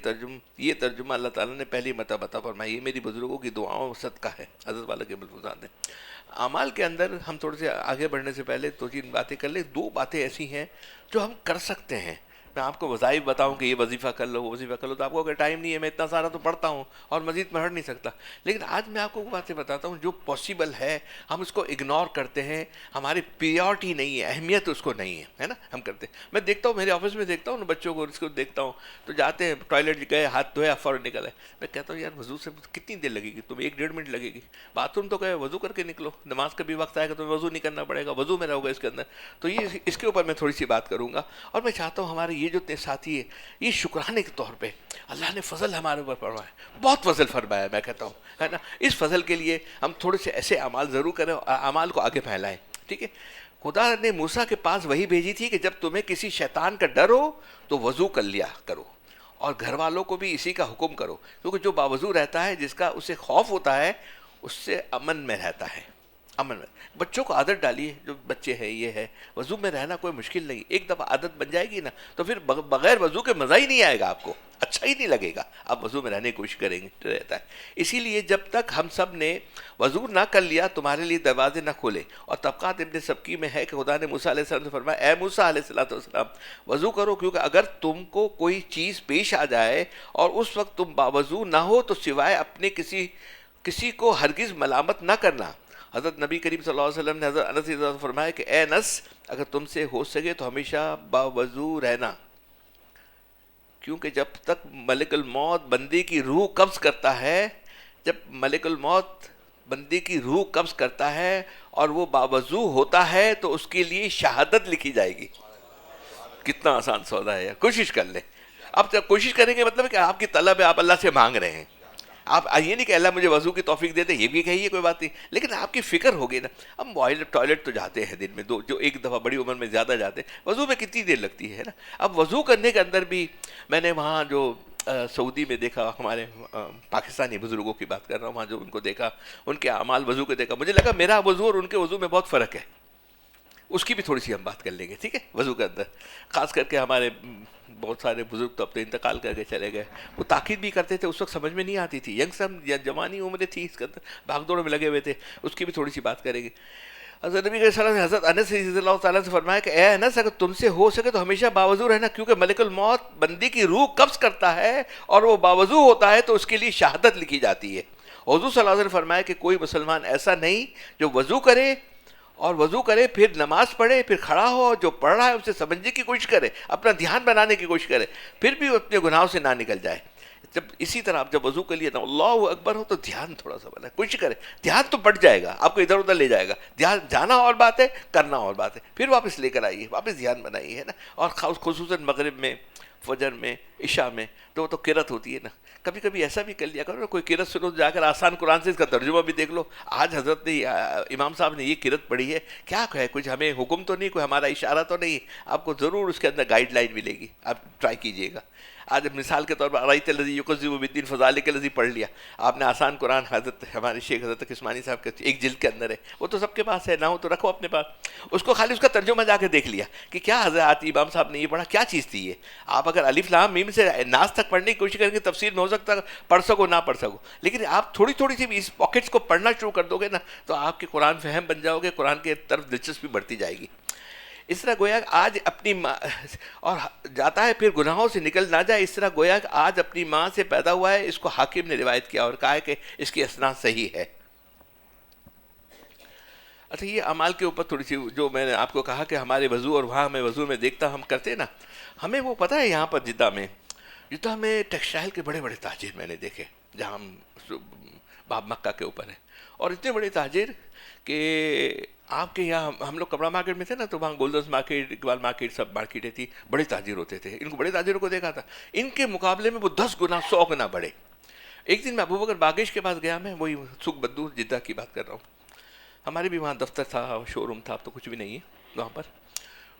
یہ ترجمہ اللہ تعالیٰ نے پہلی مرتبہ عطا فرمایا، یہ میری بزرگوں کی دعاؤں صدقہ ہے، حضرت والا کے ملفوظات ہیں۔ اعمال کے اندر ہم تھوڑے سے آگے بڑھنے سے پہلے دو تین باتیں کر لیں۔ دو باتیں ایسی ہیں جو ہم کر سکتے ہیں۔ میں آپ کو وظائف بتاؤں کہ یہ وظیفہ کر لو، وہ وظیفہ کر لو، تو آپ کو اگر ٹائم نہیں ہے، میں اتنا سارا تو پڑھتا ہوں اور مزید پڑھ نہیں سکتا، لیکن آج میں آپ کو وہ باتیں بتاتا ہوں جو پاسبل ہے، ہم اس کو اگنور کرتے ہیں، ہماری پریورٹی نہیں ہے، اہمیت اس کو نہیں ہے نا، ہم کرتے ہیں۔ میں دیکھتا ہوں میرے آفس میں دیکھتا ہوں بچوں کو، اس کو دیکھتا ہوں تو جاتے ہیں ٹوائلٹ گئے، ہاتھ دھویا، فوراً نکلے، میں کہتا ہوں یار وضو سے کتنی دیر لگے گی تمہیں؟ 1-1.5 منٹ لگے گی۔ باتھ روم تو گئے، وضو کر کے نکلو، نماز کا بھی وقت آئے گا تو وضو نہیں کرنا پڑے گا، وضو میں رہو گا اس کے اندر۔ تو یہ اس کے اوپر میں تھوڑی سی بات کروں گا، اور میں چاہتا ہوں ہمارے یہ جو ساتھی ہے، یہ شکرانے کے طور پہ اللہ نے فضل ہمارے اوپر فرمایا، بہت فضل فرمایا، میں کہتا ہوں ہے نا۔ اس فضل کے لیے ہم تھوڑے سے ایسے اعمال ضرور کریں اور اعمال کو آگے پھیلائیں، ٹھیک ہے۔ خدا نے موسیٰ کے پاس وہی بھیجی تھی کہ جب تمہیں کسی شیطان کا ڈر ہو تو وضو کر لیا کرو، اور گھر والوں کو بھی اسی کا حکم کرو، کیونکہ جو باوضو رہتا ہے، جس کا اسے خوف ہوتا ہے، اس سے امن میں رہتا ہے، امن میں۔ بچوں کو عادت ڈالیے، جو بچے ہیں یہ ہے، وضو میں رہنا کوئی مشکل نہیں، ایک دفعہ عادت بن جائے گی نا تو پھر بغیر وضو کے مزہ ہی نہیں آئے گا، آپ کو اچھا ہی نہیں لگے گا، آپ وضو میں رہنے کی کوشش کریں گے رہتا ہے۔ اسی لیے جب تک ہم سب نے وضو نہ کر لیا تمہارے لیے دروازے نہ کھولے، اور طبقات ابن سبکی میں ہے کہ خدا نے موسیٰ علیہ السلام سے فرمایا اے موسیٰ علیہ السلام وضو کرو، کیونکہ اگر تم کو کوئی چیز پیش آ جائے اور اس وقت تم باوضو نہ ہو تو سوائے اپنے کسی کو ہرگز ملامت نہ کرنا۔ حضرت نبی کریم صلی اللہ علیہ وسلم نے حضرت انس رضی اللہ عنہ سے فرمایا کہ اے انس، اگر تم سے ہو سکے تو ہمیشہ باوضو رہنا، کیونکہ جب تک ملک الموت بندے کی روح قبض کرتا ہے، جب ملک الموت بندے کی روح قبض کرتا ہے اور وہ باوضو ہوتا ہے تو اس کے لیے شہادت لکھی جائے گی۔ کتنا آسان سودا ہے، کوشش کر لیں۔ اب جب کوشش کریں گے مطلب کہ آپ کی طلب ہے، آپ اللہ سے مانگ رہے ہیں، آپ یہ نہیں کہ اللہ مجھے وضو کی توفیق دے دے، یہ بھی کہیے کوئی بات نہیں، لیکن آپ کی فکر ہوگی نا۔ ہم ٹوائلٹ تو جاتے ہیں دن میں جو ایک دفعہ بڑی عمر میں زیادہ جاتے ہیں، وضو میں کتنی دیر لگتی ہے نا۔ اب وضو کرنے کے اندر بھی میں نے وہاں جو سعودی میں دیکھا، ہمارے پاکستانی بزرگوں کی بات کر رہا ہوں، وہاں جو ان کو دیکھا، ان کے اعمال وضو کے دیکھا، مجھے لگا میرا وضو اور ان کے وضو میں بہت فرق ہے۔ اس کی بھی تھوڑی سی ہم بات کر لیں گے، ٹھیک ہے، وضو کے اندر. خاص کر کے ہمارے بہت سارے بزرگ تو اب تو انتقال کر کے چلے گئے، وہ تاکید بھی کرتے تھے، اس وقت سمجھ میں نہیں آتی تھی، ینگ سم یا جوانی عمریں تھی، اس کے اندر بھاگ دوڑ میں لگے ہوئے تھے، اس کی بھی تھوڑی سی بات کریں گے. حضرت نبی صلی اللہ علیہ وسلم نے حضرت انس رضی اللہ تعالیٰ سے فرمایا کہ اے انس، اگر تم سے ہو سکے تو ہمیشہ باوضو رہنا، کیونکہ ملک الموت بندی کی روح قبض کرتا ہے اور وہ باوضو ہوتا ہے تو اس کے لیے شہادت لکھی جاتی ہے. حضور صلی اللہ علیہ وسلم نے فرمایا کہ کوئی مسلمان ایسا نہیں جو وضو کرے پھر نماز پڑھے، پھر کھڑا ہو، جو پڑھ رہا ہے اسے سمجھنے کی کوشش کرے، اپنا دھیان بنانے کی کوشش کرے، پھر بھی اپنے گناہوں سے نہ نکل جائے. اسی طرح آپ جب وضو کے لیے اللہ اکبر ہو تو دھیان تھوڑا سا بنا، کوشش کرے، دھیان تو بڑھ جائے گا، آپ کو ادھر ادھر لے جائے گا، دھیان جانا اور بات ہے، کرنا اور بات ہے، پھر واپس لے کر آئیے، واپس دھیان بنائیے، ہے نا. اور خصوصاً مغرب میں، فجر میں، عشاء میں تو وہ تو قرات ہوتی ہے نا، کبھی کبھی ایسا بھی کر لیا کرو نا، کوئی قرات سنو، جا کر آسان قرآن سے اس کا ترجمہ بھی دیکھ لو. آج حضرت نے امام صاحب نے یہ قرات پڑھی ہے، کیا ہے، کچھ ہمیں حکم تو نہیں، کوئی ہمارا اشارہ تو نہیں، آپ کو ضرور اس کے اندر گائیڈ لائن ملے گی، آپ ٹرائی کیجئے گا. آج مثال کے طور پر ارایت الذی یکذب بالدین فذلک الذی پڑھ لیا آپ نے، آسان قرآن حضرت ہمارے شیخ حضرت عثمانی صاحب کے ایک جلد کے اندر ہے، وہ تو سب کے پاس ہے، نہ ہو تو رکھو اپنے پاس، اس کو خالی اس کا ترجمہ جا کے دیکھ لیا کہ کیا حضرت امام صاحب نے یہ پڑھا، کیا چیز تھی یہ. آپ اگر الف لام میم سے ناس تک پڑھنے کی کوشش کریں گے، تفسیر میں ہو سکتا ہے پڑھ سکو نہ پڑھ سکو، لیکن آپ تھوڑی تھوڑی سی بھی اس پاکٹس کو پڑھنا شروع کر دو گے نا تو آپ کے قرآن فہم بن جاؤ گے، قرآن کے طرف دلچسپی بڑھتی جائے گی. اس طرح گویا کہ آج اپنی ماں اور جاتا ہے پھر گناہوں سے نکل نہ جائے، اس طرح گویا کہ آج اپنی ماں سے پیدا ہوا ہے، اس کو حاکم نے روایت کیا اور کہا ہے کہ اس کی اسناد صحیح ہے. اچھا یہ اعمال کے اوپر تھوڑی سی جو میں نے آپ کو کہا کہ ہمارے وضو اور وہاں میں وضو میں دیکھتا ہم کرتے نا، ہمیں وہ پتہ ہے یہاں پر جدہ میں ٹیکسٹائل کے بڑے بڑے تاجر میں نے دیکھے، جہاں ہم باب مکہ کے اوپر ہے، اور اتنے بڑے تاجر کہ آپ کے یہاں ہم لوگ کپڑا مارکیٹ میں تھے نا، تو وہاں گولڈنز مارکیٹ، اقبال مارکیٹ، سب مارکیٹیں تھی، بڑے تاجر ہوتے تھے. ان کو بڑے تاجروں کو دیکھا تھا، ان کے مقابلے میں وہ 10 گنا 100 گنا بڑے. ایک دن میں ابو بکر باگیش کے پاس گیا، میں وہی سکھ بدو جدہ کی بات کر رہا ہوں، ہمارے بھی وہاں دفتر تھا، شو روم تھا، اب تو کچھ بھی نہیں ہے وہاں پر.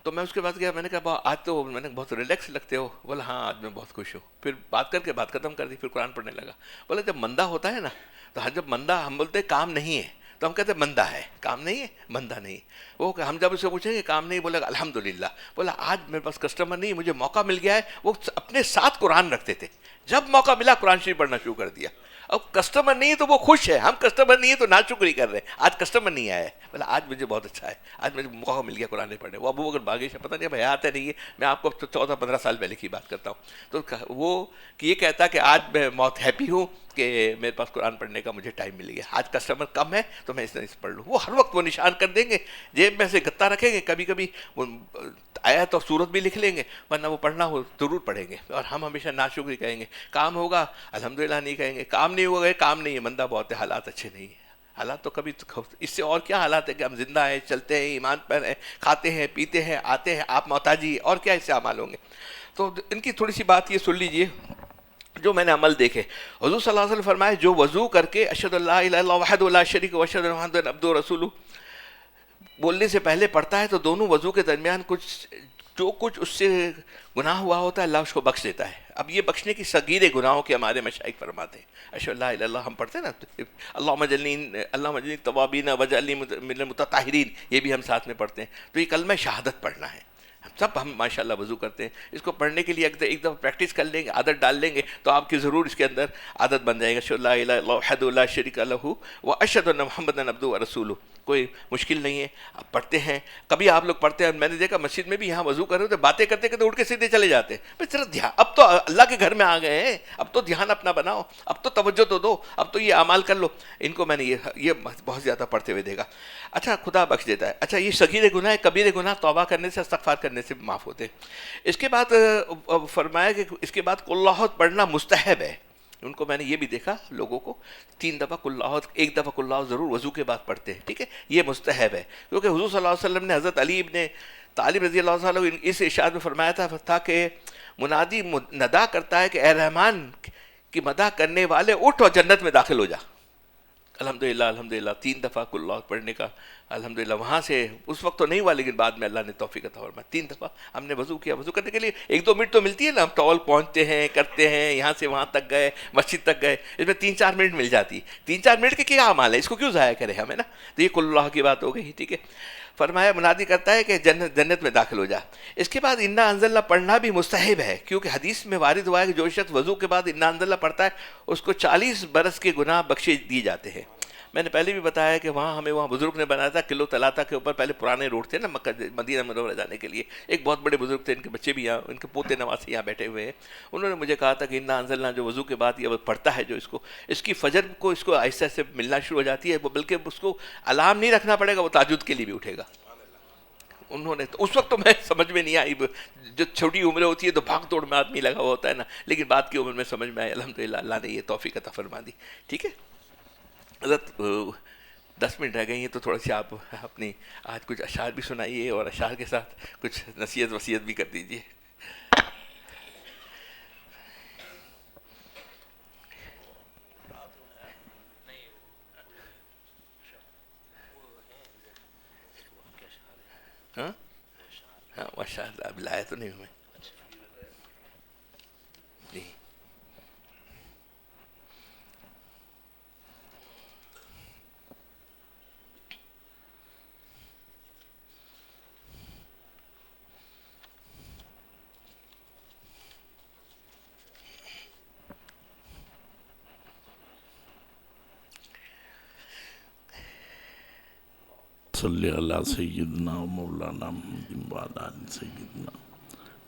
تو میں اس کے پاس گیا، میں نے کہا آج تو میں نے بہت ریلیکس لگتے ہو. بولا ہاں آج میں بہت خوش ہوں. پھر بات کر کے بات ختم کر دی، پھر قرآن پڑھنے لگا. بولا جب مندہ ہوتا ہے نا، تو جب مندہ ہم بولتے ہیں کام نہیں ہے تو ہم کہتے ہیں مندہ ہے، کام نہیں ہے، مندہ نہیں. وہ کہ ہم جب اسے پوچھیں گے کام نہیں، بولے گا الحمدللہ. بولا آج میرے پاس کسٹمر نہیں، مجھے موقع مل گیا ہے. وہ اپنے ساتھ قرآن رکھتے تھے، جب موقع ملا قرآن شریف پڑھنا شروع کر دیا. اب کسٹمر نہیں ہے تو وہ خوش ہے، ہم کسٹمر نہیں ہے تو ناشکری کر رہے ہیں. آج کسٹمر نہیں آیا ہے، بولا آج مجھے بہت اچھا ہے، آج مجھے موقع مل گیا قرآن پڑھنے. وہ ابو بکر باگیش ہے، پتہ نہیں بھائی آتا نہیں ہے، میں آپ کو 14-15 سال پہلے کی بات کرتا ہوں. تو وہ یہ کہتا کہ آج میں بہت ہیپی ہوں کہ میرے پاس قرآن پڑھنے کا مجھے ٹائم مل گیا، آج کسٹمر کم ہے تو میں اس طرح سے پڑھ لوں. وہ ہر وقت وہ نشان کر دیں گے، جیب میں سے گتا رکھیں گے، کبھی کبھی وہ آیت اور سورت بھی لکھ لیں گے، ورنہ وہ پڑھنا ہو ضرور پڑھیں گے. اور ہم ہمیشہ ناشکری کہیں گے، کام ہوگا الحمدللہ نہیں کہیں گے، کام نہیں ہوگا کام نہیں ہے، مندہ بہت ہے، حالات اچھے نہیں ہیں. حالات تو کبھی اس سے اور کیا حالات ہے کہ ہم زندہ ہیں، چلتے ہیں، ایمان پر ہیں، کھاتے ہیں، پیتے ہیں، آتے ہیں، آپ محتاجی، اور کیا اس سے اعمال ہوں گے. تو ان کی تھوڑی سی بات یہ سن لیجئے جو میں نے عمل دیکھے. حضور صلی اللہ علیہ وسلم فرمائے جو وضو کر کے اشہد ان لا الہ الا اللہ وحدہ لا شریک لہ واشہد ان محمدًا عبدہ ورسولہ بولنے سے پہلے پڑھتا ہے، تو دونوں وضو کے درمیان جو کچھ اس سے گناہ ہوا ہوتا ہے اللہ اس کو بخش دیتا ہے. اب یہ بخشنے کی صغیر گناہوں کے ہمارے مشائخ فرماتے ہیں. اشہد ان لا الہ الا اللہ ہم پڑھتے ہیں نا، اللہم اجعلنی توابین واجعلنی من المتطہرین، یہ بھی ہم ساتھ میں پڑھتے ہیں. تو یہ کلمہ شہادت پڑھنا ہے. سب ہم ماشاءاللہ وضو کرتے ہیں، اس کو پڑھنے کے لیے ایک دفعہ پریکٹس کر لیں گے، عادت ڈال لیں گے تو آپ کی ضرور اس کے اندر عادت بن جائے گا. اشہد ان لا الہ الا اللہ وحدہ لا شریک لہ واشہد ان محمدًا عبدہ ورسولہ. کوئی مشکل نہیں ہے، آپ پڑھتے ہیں. کبھی آپ لوگ پڑھتے ہیں، میں نے دیکھا مسجد میں بھی یہاں وضو کر رہے تو باتیں کرتے کرتے اٹھ کے سیدھے چلے جاتے ہیں. بھائی ذرا دھیان، اب تو اللہ کے گھر میں آ گئے ہیں، اب تو دھیان اپنا بناؤ، اب تو توجہ تو دو، اب تو یہ اعمال کر لو. ان کو میں نے یہ بہت زیادہ پڑھتے ہوئے دیکھا. اچھا خدا بخش دیتا ہے. اچھا یہ صغیر گناہ کبیر گناہ توبہ کرنے سے استغفار کرنے سے معاف ہوتے ہیں. اس کے بعد فرمایا کہ اس کے بعد قل اللہ پڑھنا مستحب ہے. ان کو میں نے یہ بھی دیکھا لوگوں کو 3 دفعہ قل اللہ، 1 دفعہ قل اللہ ضرور وضو کے بعد پڑھتے ہیں. ٹھیک ہے، یہ مستحب ہے کیونکہ حضور صلی اللہ علیہ وسلم نے حضرت علی ابن طالب رضی اللہ عنہ اس ارشاد میں فرمایا تھا کہ منادی ندا کرتا ہے کہ اے رحمان کی مدح کرنے والے اٹھ اور جنت میں داخل ہو جا. الحمدللہ الحمدللہ 3 دفعہ قل اللہ پڑھنے کا الحمدللہ وہاں سے اس وقت تو نہیں ہوا، لیکن بعد میں اللہ نے توفیق عطا فرمایا. 3 دفعہ ہم نے وضو کیا. وضو کرنے کے لیے 1-2 منٹ تو ملتی ہے نا، ہم ٹاول پہنچتے ہیں، کرتے ہیں، یہاں سے وہاں تک گئے، مسجد تک گئے، اس میں 3-4 منٹ مل جاتی. 3-4 منٹ کے کیا اعمال ہے، اس کو کیوں ضائع کرے ہم، ہے نا. تو یہ قل اللہ کی بات ہو گئی. ٹھیک ہے. فرمایا منادی کرتا ہے کہ جنت میں داخل ہو جا. اس کے بعد انا انزلنا پڑھنا بھی مستحب ہے، کیونکہ حدیث میں وارد ہوا ہے کہ جو شخص وضو کے بعد انا انزلنا پڑھتا ہے اس کو 40 برس کے گناہ بخشے دیے جاتے ہیں. میں نے پہلے بھی بتایا کہ ہمیں وہاں بزرگ نے بنایا تھا قلعہ طلاتا کے اوپر، پہلے پرانے روڈ تھے نا مکہ مدینہ منورہ جانے کے لیے. ایک بہت بڑے بزرگ تھے، ان کے بچے بھی یہاں، ان کے پوتے نواسے یہاں بیٹھے ہوئے ہیں. انہوں نے مجھے کہا تھا کہ انا انزلنا جو وضو کے بعد یہ پڑھتا ہے، جو اس کی فجر کو اس کو آہستہ سے ملنا شروع ہو جاتی ہے، بلکہ اس کو الارم نہیں رکھنا پڑے گا، وہ تہجد کے لیے بھی اٹھے گا. انہوں نے اس وقت تو میں سمجھ میں نہیں آئی، جو چھوٹی عمر ہوتی ہے تو بھاگ توڑ میں آدمی لگا ہوا ہوتا ہے نا، لیکن بعد کی عمر میں سمجھ میں آئی. الحمدللہ اللہ نے یہ توفیق عطا فرما دی. ٹھیک ہے حضرت، 10 منٹ رہ گئی ہیں تو تھوڑا سی آپ اپنی آج کچھ اشعار بھی سنائیے اور اشعار کے ساتھ کچھ نصیحت وصیت بھی کر دیجیے. ہاں ہاں ماشاء اللہ، اب لایا تو نہیں ہوں میں. جی صلی اللہ سیدنا و مولانا محمد وعلی آل سیدنا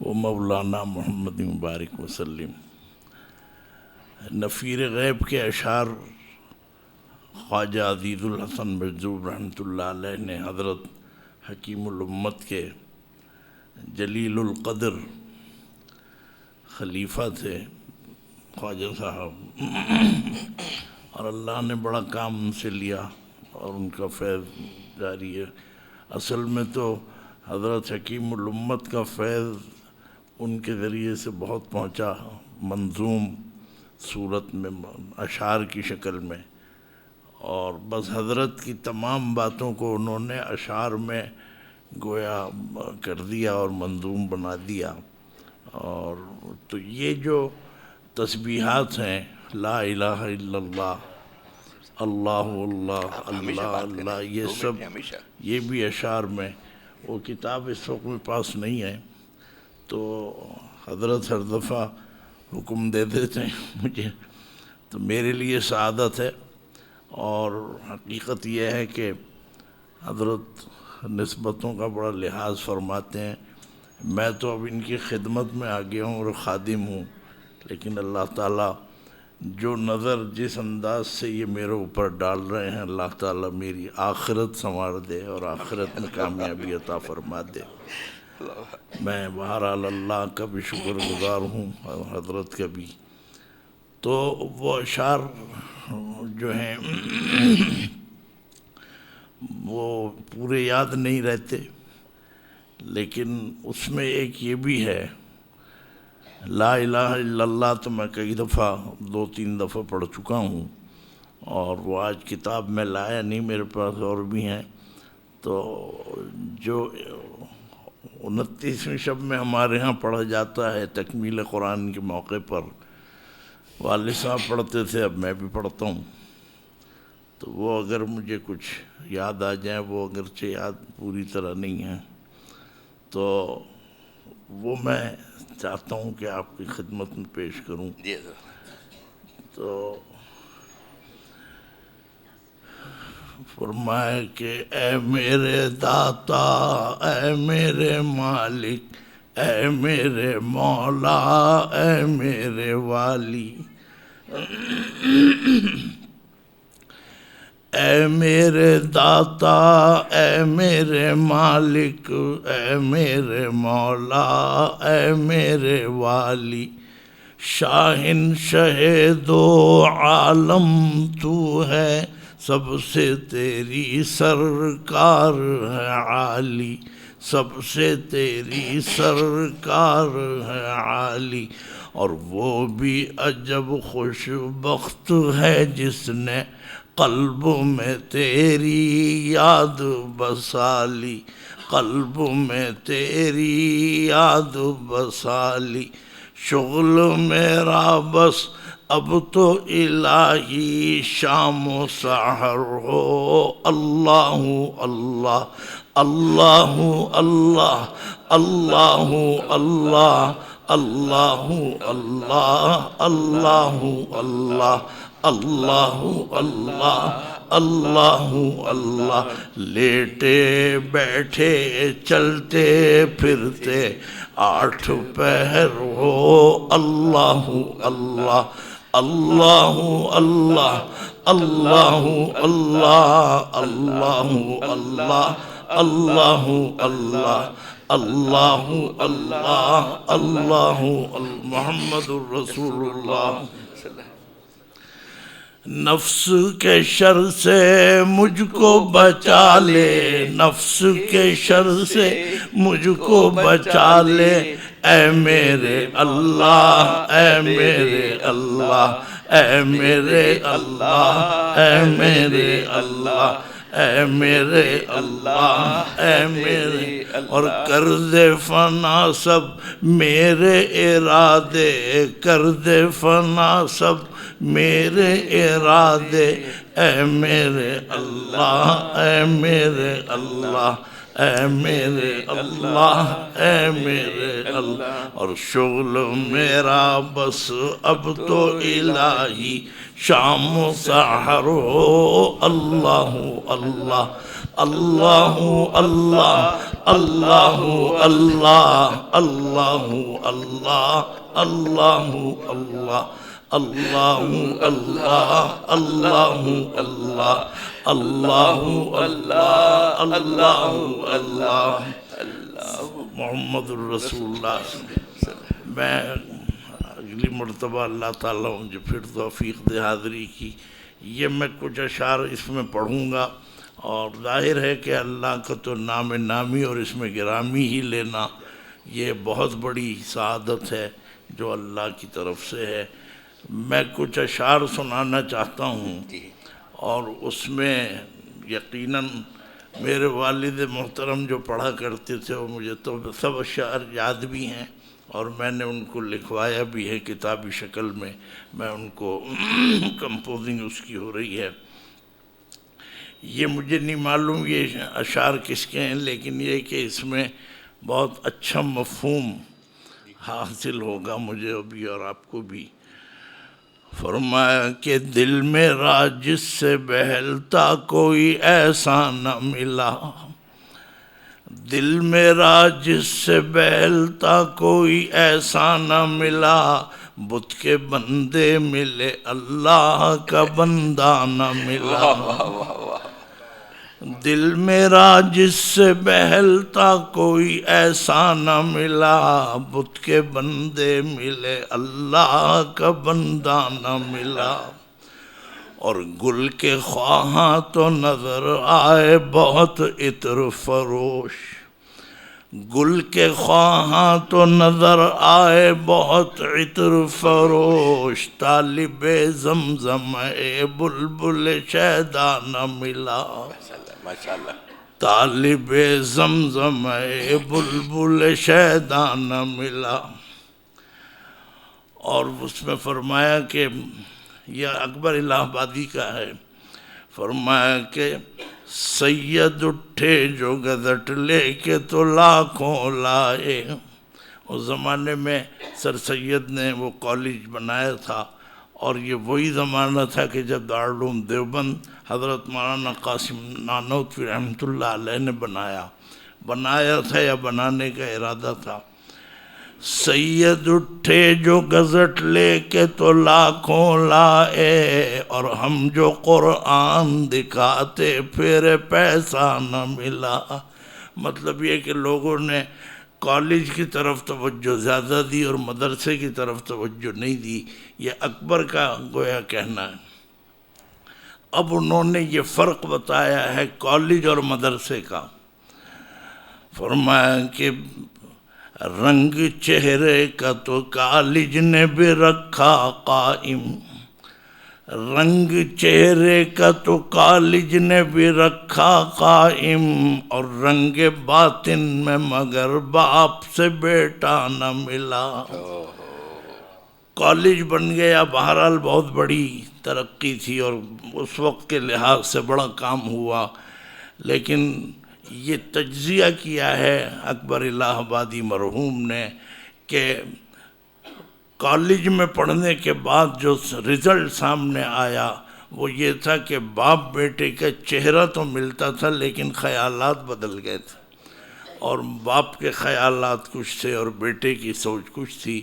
و مولانا محمد مبارک وسلم. نفیر غیب کے اشعار خواجہ عزیز الحسن مجذوب رحمۃ اللہ علیہ نے حضرت حکیم الامت کے جلیل القدر خلیفہ تھے خواجہ صاحب، اور اللہ نے بڑا کام ان سے لیا اور ان کا فیض جاری ہے. اصل میں تو حضرت حکیم الامت کا فیض ان کے ذریعے سے بہت پہنچا، منظوم صورت میں اشعار کی شکل میں، اور بس حضرت کی تمام باتوں کو انہوں نے اشعار میں گویا کر دیا اور منظوم بنا دیا. اور تو یہ جو تسبیحات ہیں، لا الہ الا اللہ، اللہ اللہ اللہ اللہ، یہ سب یہ بھی اشعار میں. وہ کتاب اس وقت میرے پاس نہیں ہے، تو حضرت ہر دفعہ حکم دے دیتے ہیں مجھے، تو میرے لیے سعادت ہے. اور حقیقت یہ ہے کہ حضرت نسبتوں کا بڑا لحاظ فرماتے ہیں. میں تو اب ان کی خدمت میں آ گیا ہوں اور خادم ہوں، لیکن اللہ تعالیٰ جو نظر جس انداز سے یہ میرے اوپر ڈال رہے ہیں، اللہ تعالیٰ میری آخرت سنوار دے اور آخرت میں کامیابی عطا فرما دے. میں بہرحال اللہ کا بھی شکر گزار ہوں اور حضرت کا بھی. تو وہ اشعار جو ہیں وہ پورے یاد نہیں رہتے، لیکن اس میں ایک یہ بھی ہے، لا الہ الا اللہ تو میں کئی دفعہ 2-3 دفعہ پڑھ چکا ہوں، اور وہ آج کتاب میں لایا نہیں، میرے پاس اور بھی ہیں. تو جو 29ویں شب میں ہمارے ہاں پڑھا جاتا ہے تکمیل قرآن کے موقع پر، والد صاحب پڑھتے تھے، اب میں بھی پڑھتا ہوں. تو وہ اگر مجھے کچھ یاد آ جائیں، وہ اگرچہ یاد پوری طرح نہیں ہے، تو وہ میں چاہتا ہوں کہ آپ کی خدمت میں پیش کروں. تو فرمائے کہ اے میرے داتا، اے میرے مالک، اے میرے مولا، اے میرے والی، اے میرے داتا، اے میرے مالک، اے میرے مولا، اے میرے والی، شاہن شہ دو عالم تو ہے، سب سے تیری سرکار ہے عالی، سب سے تیری سرکار ہے عالی. اور وہ بھی عجب خوش بخت ہے جس نے قلب میں تیری یاد بسالی، قلب میں تیری یاد بسالی. شغل میرا بس اب تو الہی شام و سحر ہو، اللہ اللہ اللہ اللہ اللہ اللہ اللہ اللہ اللہ اللہ اللہ اللہ اللہ اللہ لیٹے بیٹھے چلتے پھرتے 8 پہر ہو اللہ اللہ اللہ اللہ اللہ اللہ اللہ اللہ اللہ اللہ اللہ اللہ اللہ محمد الرسول اللہ. نفس کے شر سے مجھ کو بچا لے، نفس کے شر سے مجھ کو بچا لے، اے میرے اللہ اے میرے اللہ اے میرے اللہ اے میرے اللہ اے میرے اللہ اے میرے، اور کر دے فنا سب میرے ارادے، کر دے فنا سب میرے ارادے، اے میرے اللہ اے میرے اللہ اے میرے اللہ اے میرے اللہ. اور شغل میرا بس اب تو الہی شام و سحر ہو اللہ اللہ اللہ اللہ اللہ اللہ اللہ اللہ اللہ اللہ اللہ اللہ اللہ اللہ اللہ اللہ اللہ محمد الرسول اللہ. میں اگلی مرتبہ اللہ تعالیٰ مجھے پھر توفیق دے حاضری کی، یہ میں کچھ اشعار اس میں پڑھوں گا، اور ظاہر ہے کہ اللہ کا تو نام نامی اور اس میں گرامی ہی لینا یہ بہت بڑی سعادت ہے جو اللہ کی طرف سے ہے. میں کچھ اشعار سنانا چاہتا ہوں، اور اس میں یقیناً میرے والد محترم جو پڑھا کرتے تھے وہ مجھے تو سب اشعار یاد بھی ہیں، اور میں نے ان کو لکھوایا بھی ہے کتابی شکل میں، میں ان کو کمپوزنگ اس کی ہو رہی ہے. یہ مجھے نہیں معلوم یہ اشعار کس کے ہیں، لیکن یہ کہ اس میں بہت اچھا مفہوم حاصل ہوگا مجھے بھی اور آپ کو بھی. فرمایا کہ دل میرا جس سے بہلتا کوئی ایسا نہ ملا، دل میرا جس سے بہلتا کوئی ایسا نہ ملا، بت کے بندے ملے اللہ کا بندہ نہ ملا. دل میرا جس سے بہلتا کوئی ایسا نہ ملا، بت کے بندے ملے اللہ کا بندہ نہ ملا. اور گل کے خواہاں تو نظر آئے بہت عطر فروش، گل کے خواہاں تو نظر آئے بہت عطر فروش، طالب زمزم اے بلبل شیدا نہ ملا. طالب زمزم اے بلبل شیدا نہ ملا. اور اس میں فرمایا کہ یہ اکبر الہ آبادی کا ہے، فرمایا کہ سید اٹھے جو گزٹ لے کے تو لاکھوں لائے. اس زمانے میں سر سید نے وہ کالج بنایا تھا، اور یہ وہی زمانہ تھا کہ جب دارالعلوم دیوبند حضرت مولانا قاسم نانوتوی رحمۃ اللہ علیہ نے بنایا تھا یا بنانے کا ارادہ تھا. سید اٹھے جو گزٹ لے کے تو لاکھوں لائے، اور ہم جو قرآن دکھاتے پھر پیسہ نہ ملا. مطلب یہ کہ لوگوں نے کالج کی طرف توجہ زیادہ دی اور مدرسے کی طرف توجہ نہیں دی، یہ اکبر کا گویا کہنا ہے. اب انہوں نے یہ فرق بتایا ہے کالج اور مدرسے کا. فرمایا کہ رنگ چہرے کا تو کالج نے بھی رکھا قائم، رنگ چہرے کا تو کالج نے بھی رکھا قائم، اور رنگ باطن میں مگر باپ سے بیٹا نہ ملا. کالج بن گیا، بہرحال بہت بڑی ترقی تھی اور اس وقت کے لحاظ سے بڑا کام ہوا، لیکن یہ تجزیہ کیا ہے اکبر الہ آبادی مرحوم نے کہ کالج میں پڑھنے کے بعد جو رزلٹ سامنے آیا وہ یہ تھا کہ باپ بیٹے کا چہرہ تو ملتا تھا لیکن خیالات بدل گئے تھے، اور باپ کے خیالات کچھ تھے اور بیٹے کی سوچ کچھ تھی۔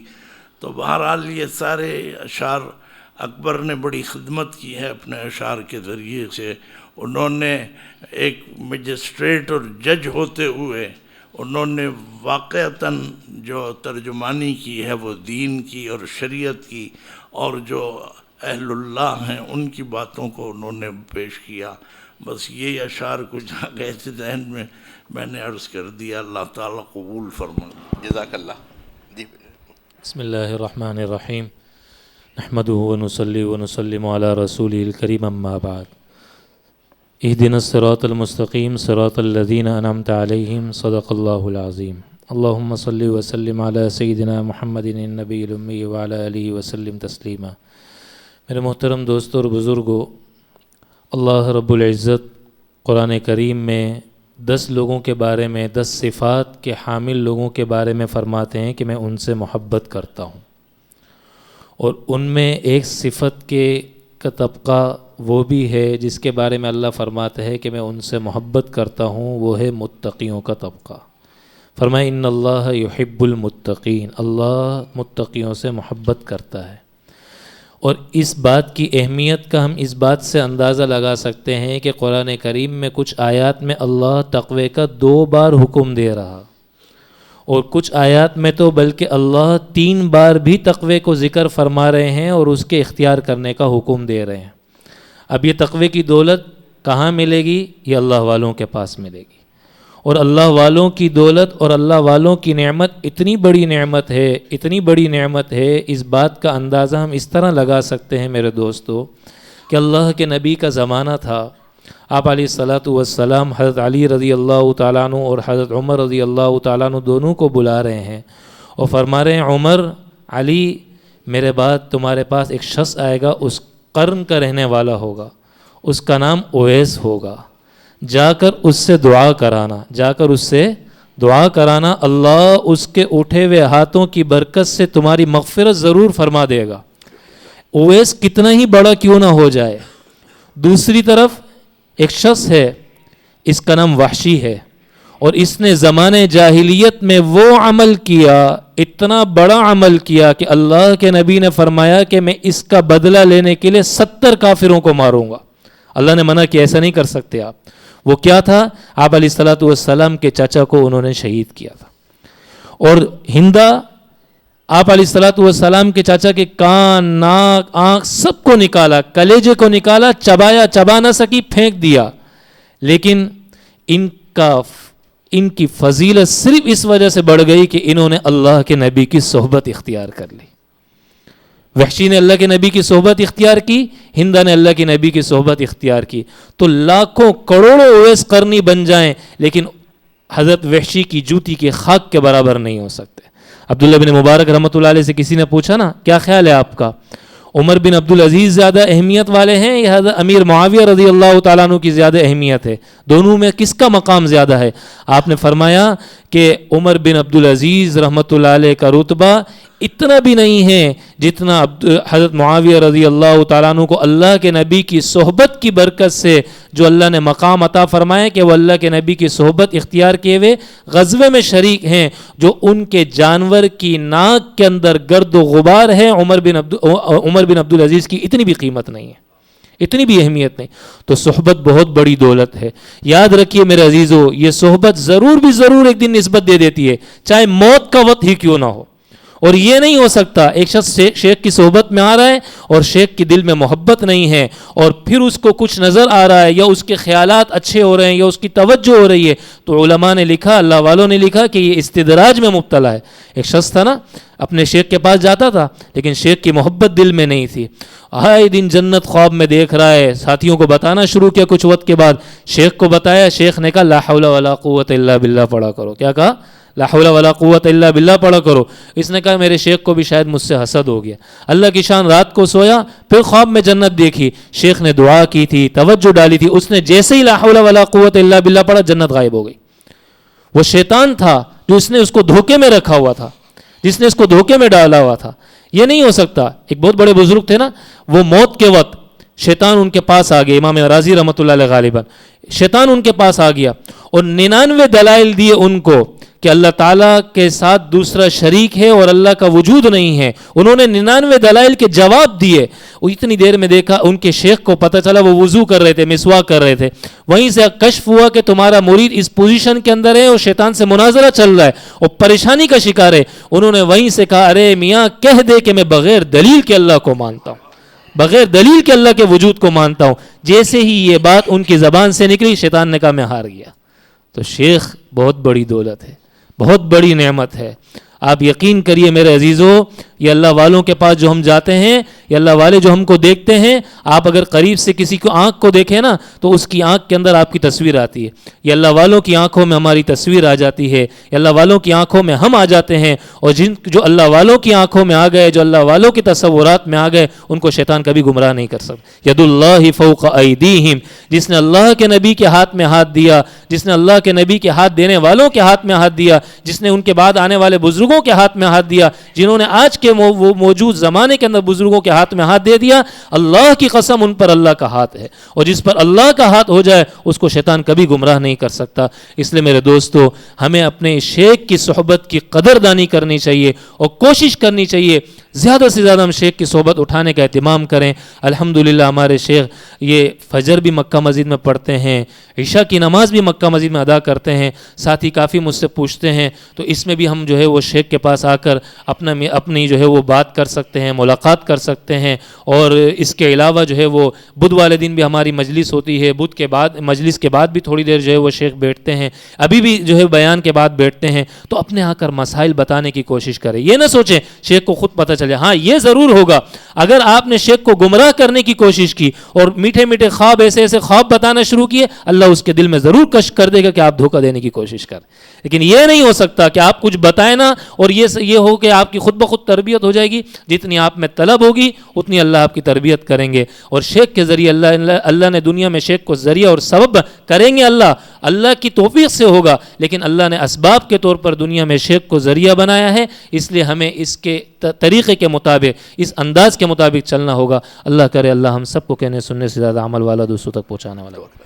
تو بہرحال یہ سارے اشعار اکبر نے بڑی خدمت کی ہے اپنے اشعار کے ذریعے سے۔ انہوں نے ایک مجسٹریٹ اور جج ہوتے ہوئے انہوں نے واقعتاً جو ترجمانی کی ہے وہ دین کی اور شریعت کی، اور جو اہل اللہ ہیں ان کی باتوں کو انہوں نے پیش کیا۔ بس یہ اشعار کچھ آ گئے تھے ذہن میں نے عرض کر دیا۔ اللہ تعالیٰ قبول فرمائے۔ جزاک اللہ۔ جی بسم اللہ الرحمن الرحیم، نحمدہ ونصلی ونسلم علی رسولہ الکریم، اما بعد۔ اہدنا الصراط المستقیم صراط الذین انعمت علیہم، صدق اللہ العظیم۔ اللہم صلی وسلم علی سیدنا محمد النبی الامی وعلی آلہ وسلم تسلیما۔ میرے محترم دوستوں اور بزرگوں، اللہ رب العزت قرآن کریم میں 10 لوگوں کے بارے میں، 10 صفات کے حامل لوگوں کے بارے میں فرماتے ہیں کہ میں ان سے محبت کرتا ہوں، اور ان میں ایک صفت کا طبقہ وہ بھی ہے جس کے بارے میں اللہ فرماتا ہے کہ میں ان سے محبت کرتا ہوں، وہ ہے متقیوں کا طبقہ۔ فرمایا ان اللہ یحب المتقین، اللہ متقیوں سے محبت کرتا ہے۔ اور اس بات کی اہمیت کا ہم اس بات سے اندازہ لگا سکتے ہیں کہ قرآن کریم میں کچھ آیات میں اللہ تقوی کا 2 بار حکم دے رہا، اور کچھ آیات میں تو بلکہ اللہ 3 بار بھی تقوی کو ذکر فرما رہے ہیں اور اس کے اختیار کرنے کا حکم دے رہے ہیں۔ اب یہ تقوی کی دولت کہاں ملے گی؟ یہ اللہ والوں کے پاس ملے گی، اور اللہ والوں کی دولت اور اللہ والوں کی نعمت اتنی بڑی نعمت ہے، اتنی بڑی نعمت ہے، اس بات کا اندازہ ہم اس طرح لگا سکتے ہیں میرے دوستو کہ اللہ کے نبی کا زمانہ تھا، آپ علیہ الصلاۃ والسلام حضرت علی رضی اللہ تعالیٰ عنہ اور حضرت عمر رضی اللہ تعالیٰ عنہ دونوں کو بلا رہے ہیں اور فرما رہے ہیں عمر، علی، میرے بعد تمہارے پاس ایک شخص آئے گا، اس قرن کا رہنے والا ہوگا، اس کا نام اویس ہوگا، جا کر اس سے دعا کرانا، اللہ اس کے اٹھے ہوئے ہاتھوں کی برکت سے تمہاری مغفرت ضرور فرما دے گا، اویس کتنا ہی بڑا کیوں نہ ہو جائے۔ دوسری طرف ایک شخص ہے، اس کا نام وحشی ہے، اور اس نے زمانے جاہلیت میں وہ عمل کیا، اتنا بڑا عمل کیا کہ اللہ کے نبی نے فرمایا کہ میں اس کا بدلہ لینے کے لیے 70 کافروں کو ماروں گا۔ اللہ نے منع کیا، ایسا نہیں کر سکتے آپ۔ وہ کیا تھا؟ آپ علیہ الصلاۃ والسلام کے چاچا کو انہوں نے شہید کیا تھا، اور ہندا آپ علیہ الصلاۃ والسلام کے چاچا کے کان، ناک، آنکھ سب کو نکالا، کلیجے کو نکالا، چبا نہ سکی، پھینک دیا، لیکن ان کی فضیلت صرف اس وجہ سے بڑھ گئی کہ انہوں نے اللہ کے نبی کی صحبت اختیار کر لی۔ وحشی نے اللہ کے نبی کی صحبت اختیار کی، ہندا نے اللہ کے نبی کی صحبت اختیار کی، تو لاکھوں کروڑوں اویس قرنی بن جائیں لیکن حضرت وحشی کی جوتی کے خاک کے برابر نہیں ہو سکتے۔ عبداللہ بن مبارک رحمۃ اللہ علیہ سے کسی نے پوچھا نا، کیا خیال ہے آپ کا، عمر بن عبدالعزیز زیادہ اہمیت والے ہیں یا حضرت امیر معاویہ رضی اللہ تعالیٰ عنہ کی زیادہ اہمیت ہے؟ دونوں میں کس کا مقام زیادہ ہے؟ آپ نے فرمایا کہ عمر بن عبدالعزیز رحمۃ اللہ علیہ کا رتبہ اتنا بھی نہیں ہے جتنا حضرت معاویہ رضی اللہ تعالیٰ عنہ کو اللہ کے نبی کی صحبت کی برکت سے جو اللہ نے مقام عطا فرمائے کہ وہ اللہ کے نبی کی صحبت اختیار کیے ہوئے غزوے میں شریک ہیں، جو ان کے جانور کی ناک کے اندر گرد و غبار ہے، عمر بن عبدالعزیز کی اتنی بھی قیمت نہیں ہے، اتنی بھی اہمیت نہیں۔ تو صحبت بہت بڑی دولت ہے، یاد رکھیے میرے عزیزو، یہ صحبت ضرور ایک دن نسبت دے دیتی ہے، چاہے موت کا وقت ہی کیوں نہ ہو۔ اور یہ نہیں ہو سکتا ایک شخص شیخ کی صحبت میں آ رہا ہے اور شیخ کے دل میں محبت نہیں ہے، اور پھر اس کو کچھ نظر آ رہا ہے یا اس کے خیالات اچھے ہو رہے ہیں یا اس کی توجہ ہو رہی ہے، تو علماء نے لکھا، اللہ والوں نے لکھا کہ یہ استدراج میں مبتلا ہے۔ ایک شخص تھا نا، اپنے شیخ کے پاس جاتا تھا لیکن شیخ کی محبت دل میں نہیں تھی، ہر دن جنت خواب میں دیکھ رہا ہے، ساتھیوں کو بتانا شروع کیا، کچھ وقت کے بعد شیخ کو بتایا، شیخ نے کہا لا حول ولا قوت الا باللہ پڑھا کرو۔ کیا کہا؟ لا حول ولا قوت الا باللہ پڑھا کرو. اس نے کہا میرے شیخ کو بھی شاید مجھ سے حسد ہو گیا. اللہ کی شان رات کو سویا, پھر خواب میں جنت دیکھی, شیخ نے دعا کی تھی, توجہ ڈالی تھی, اس نے جیسے ہی لا حول ولا قوت الا باللہ پڑھا جنت غائب ہو گئی. وہ شیطان تھا جو اس نے اس کو دھوکے میں رکھا ہوا تھا, جس نے اس کو دھوکے میں ڈالا ہوا تھا. یہ نہیں ہو سکتا. ایک بہت بڑے بزرگ تھے نا, وہ موت کے وقت شیطان ان کے پاس آ گیا, امام راضی رحمۃ اللہ علیہ غالباً, شیطان ان کے پاس آ گیا اور 99 دلائل دیے ان کو کہ اللہ تعالیٰ کے ساتھ دوسرا شریک ہے اور اللہ کا وجود نہیں ہے. انہوں نے 99 دلائل کے جواب دیے. وہ اتنی دیر میں دیکھا ان کے شیخ کو پتہ چلا وہ وضو کر رہے تھے, مسواک کر رہے تھے. وہیں سے کشف ہوا کہ تمہارا مرید اس پوزیشن کے اندر ہے اور شیطان سے مناظرہ چل رہا ہے اور پریشانی کا شکار ہے. انہوں نے وہیں سے کہا ارے میاں کہہ دے کہ میں بغیر دلیل کے اللہ کو مانتا ہوں, بغیر دلیل کے اللہ کے وجود کو مانتا ہوں. جیسے ہی یہ بات ان کی زبان سے نکلی, شیطان نے کہا میں ہار گیا. تو شیخ بہت بڑی دولت ہے, بہت بڑی نعمت ہے. آپ یقین کریے میرے عزیزو, یہ اللہ والوں کے پاس جو ہم جاتے ہیں, یہ اللہ والے جو ہم کو دیکھتے ہیں, آپ اگر قریب سے کسی کو آنکھ کو دیکھیں نا تو اس کی آنکھ کے اندر آپ کی تصویر آتی ہے. یہ اللہ والوں کی آنکھوں میں ہماری تصویر آ جاتی ہے, یہ اللہ والوں کی آنکھوں میں ہم آ جاتے ہیں. اور جو اللہ والوں کی آنکھوں میں آ گئے, جو اللہ والوں کے تصورات میں آ گئے, ان کو شیطان کبھی گمراہ نہیں کر سکتا. ید اللہ فوق ایدیہم, جس نے اللہ کے نبی کے ہاتھ میں ہاتھ دیا, جس نے اللہ کے نبی کے ہاتھ دینے والوں کے ہاتھ میں ہاتھ دیا, جس نے ان کے بعد آنے والے بزرگوں کے ہاتھ میں ہاتھ دیا, جنہوں نے آج کے موجود زمانے کے اندر بزرگوں کے ہاتھ میں ہاتھ دے دیا, اللہ کی قسم ان پر اللہ کا ہاتھ ہے. اور جس پر اللہ کا ہاتھ ہو جائے اس کو شیطان کبھی گمراہ نہیں کر سکتا. اس لیے میرے دوستو, ہمیں اپنے شیخ کی صحبت کی قدردانی کرنی چاہیے اور کوشش کرنی چاہیے زیادہ سے زیادہ ہم شیخ کی صحبت اٹھانے کا اہتمام کریں. الحمدللہ ہمارے شیخ یہ فجر بھی مکہ مسجد میں پڑھتے ہیں, عشاء کی نماز بھی مکہ مسجد میں ادا کرتے ہیں. ساتھی کافی مجھ سے پوچھتے ہیں, تو اس میں بھی ہم جو ہے وہ شیخ کے پاس آ کر اپنی جو ہے وہ بات کر سکتے ہیں, ملاقات کر سکتے ہیں. اور اس کے علاوہ جو ہے وہ بدھ والے دن بھی ہماری مجلس ہوتی ہے, بدھ کے بعد مجلس کے بعد بھی تھوڑی دیر جو ہے وہ شیخ بیٹھتے ہیں, ابھی بھی جو ہے بیان کے بعد بیٹھتے ہیں. تو اپنے آ کر مسائل بتانے کی کوشش کریں. یہ نہ سوچیں شیخ کو خود پتہ چلے. ہاں یہ ضرور ہوگا, اگر آپ نے شیخ کو گمراہ کرنے کی کوشش کی اور میٹھے میٹھے خواب ایسے ایسے خواب بتانا شروع کیے, اللہ اس کے دل میں ضرور کش کر دے گا کہ آپ دھوکہ دینے کی کوشش کریں. لیکن یہ نہیں ہو سکتا کہ آپ کچھ بتائیں نا اور یہ ہو کہ آپ کی خود بخود تربیت ہو جائے گی. جتنی آپ میں طلب ہوگی اتنی اللہ آپ کی تربیت کریں گے. اور شیخ کے ذریعے اللہ نے دنیا میں شیخ کو ذریعہ اور سبب کریں گے. اللہ کی توفیق سے ہوگا, لیکن اللہ نے اسباب کے طور پر دنیا میں شیخ کو ذریعہ بنایا ہے. اس لیے ہمیں اس کے طریقے کے مطابق, اس انداز کے مطابق چلنا ہوگا. اللہ کرے اللہ ہم سب کو کہنے سننے سے زیادہ عمل والا دوسروں تک پہنچانے والا.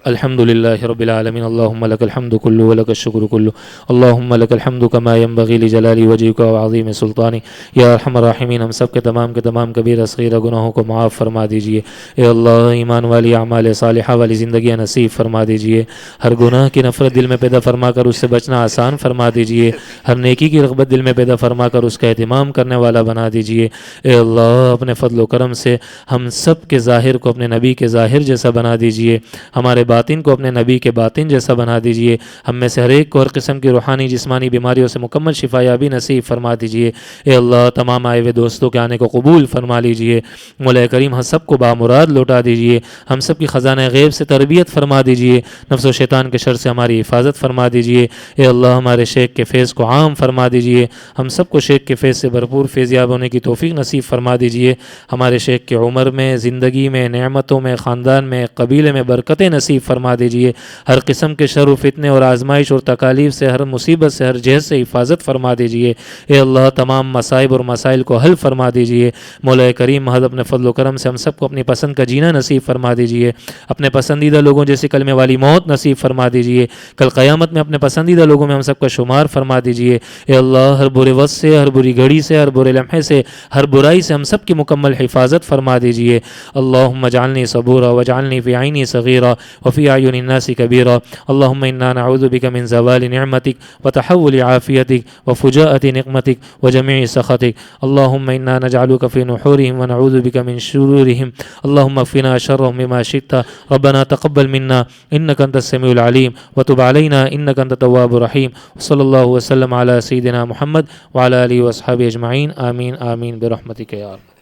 الحمد لله رب العالمين اللهم لك الحمد كله ولك الشكر كله اللهم لك الحمد كما ينبغي لجلال وجهك وعظيم سلطانك یا ارحم الراحمین. ہم سب کے تمام کبیرہ صغیرہ گناہوں کو معاف فرما دیجئے. اے اللہ ایمان والی اعمال صالحہ والی زندگیاں نصیب فرما دیجئے. ہر گناہ کی نفرت دل میں پیدا فرما کر اس سے بچنا آسان فرما دیجئے. ہر نیکی کی رغبت دل میں پیدا فرما کر اس کا اہتمام کرنے والا بنا دیجئے. اے اللہ اپنے فضل و کرم سے ہم سب کے ظاہر کو اپنے نبی کے ظاہر جیسا بنا دیجئے, ہمارے باطن کو اپنے نبی کے باطن جیسا بنا دیجئے. ہم میں سے ہر ایک کو ہر قسم کی روحانی جسمانی بیماریوں سے مکمل شفا یابی نصیب فرما دیجئے. اے اللہ تمام آئے ہوئے دوستوں کے آنے کو قبول فرما لیجئے. مولا کریم ہم سب کو بامراد لوٹا دیجئے. ہم سب کی خزانہ غیب سے تربیت فرما دیجئے. نفس و شیطان کے شر سے ہماری حفاظت فرما دیجئے. اے اللہ ہمارے شیخ کے فیض کو عام فرما دیجئے. ہم سب کو شیخ کے فیض سے بھرپور فیضیاب ہونے کی توفیق نصیب فرما دیجئے. ہمارے شیخ کے عمر میں, زندگی میں, نعمتوں میں, خاندان میں, قبیلے میں برکتیں نصیب فرما دیجئے. ہر قسم کے شر و فتنے اور آزمائش اور تکالیف سے, ہر مصیبت سے, ہر جہد سے حفاظت فرما دیجئے. اے اللہ تمام مصائب اور مسائل کو حل فرما دیجئے. مولا کریم محض اپنے فضل و کرم سے ہم سب کو اپنی پسند کا جینا نصیب فرما دیجئے. اپنے پسندیدہ لوگوں جیسے کلمے والی موت نصیب فرما دیجئے. کل قیامت میں اپنے پسندیدہ لوگوں میں ہم سب کا شمار فرما دیجئے. اے اللہ ہر برے وقت سے, ہر بری گھڑی سے, ہر برے لمحے سے, ہر برائی سے ہم سب کی مکمل حفاظت فرما دیجئے. اللہم اجعلنی صبورا واجعلنی فی عینی صغیرا وفی اعین الناس کبیرا. اللہم انا نعوذ بک من زوال نعمتک وتحول عافیتک وفجاءة نقمتک وجميع سخطک. اللہم انا نجعلک فی نحورہم ونعوذ بک من شرورہم. اللہم اکفنا شرهم بما شئت. ربنا تقبل منا انک انت السمیع العلیم وتب علینا انک انت التواب الرحیم. صلی اللہ وسلم علی سیدنا محمد وعلی آلہ واصحابہ اجمعین. آمین آمین برحمتک یا رب.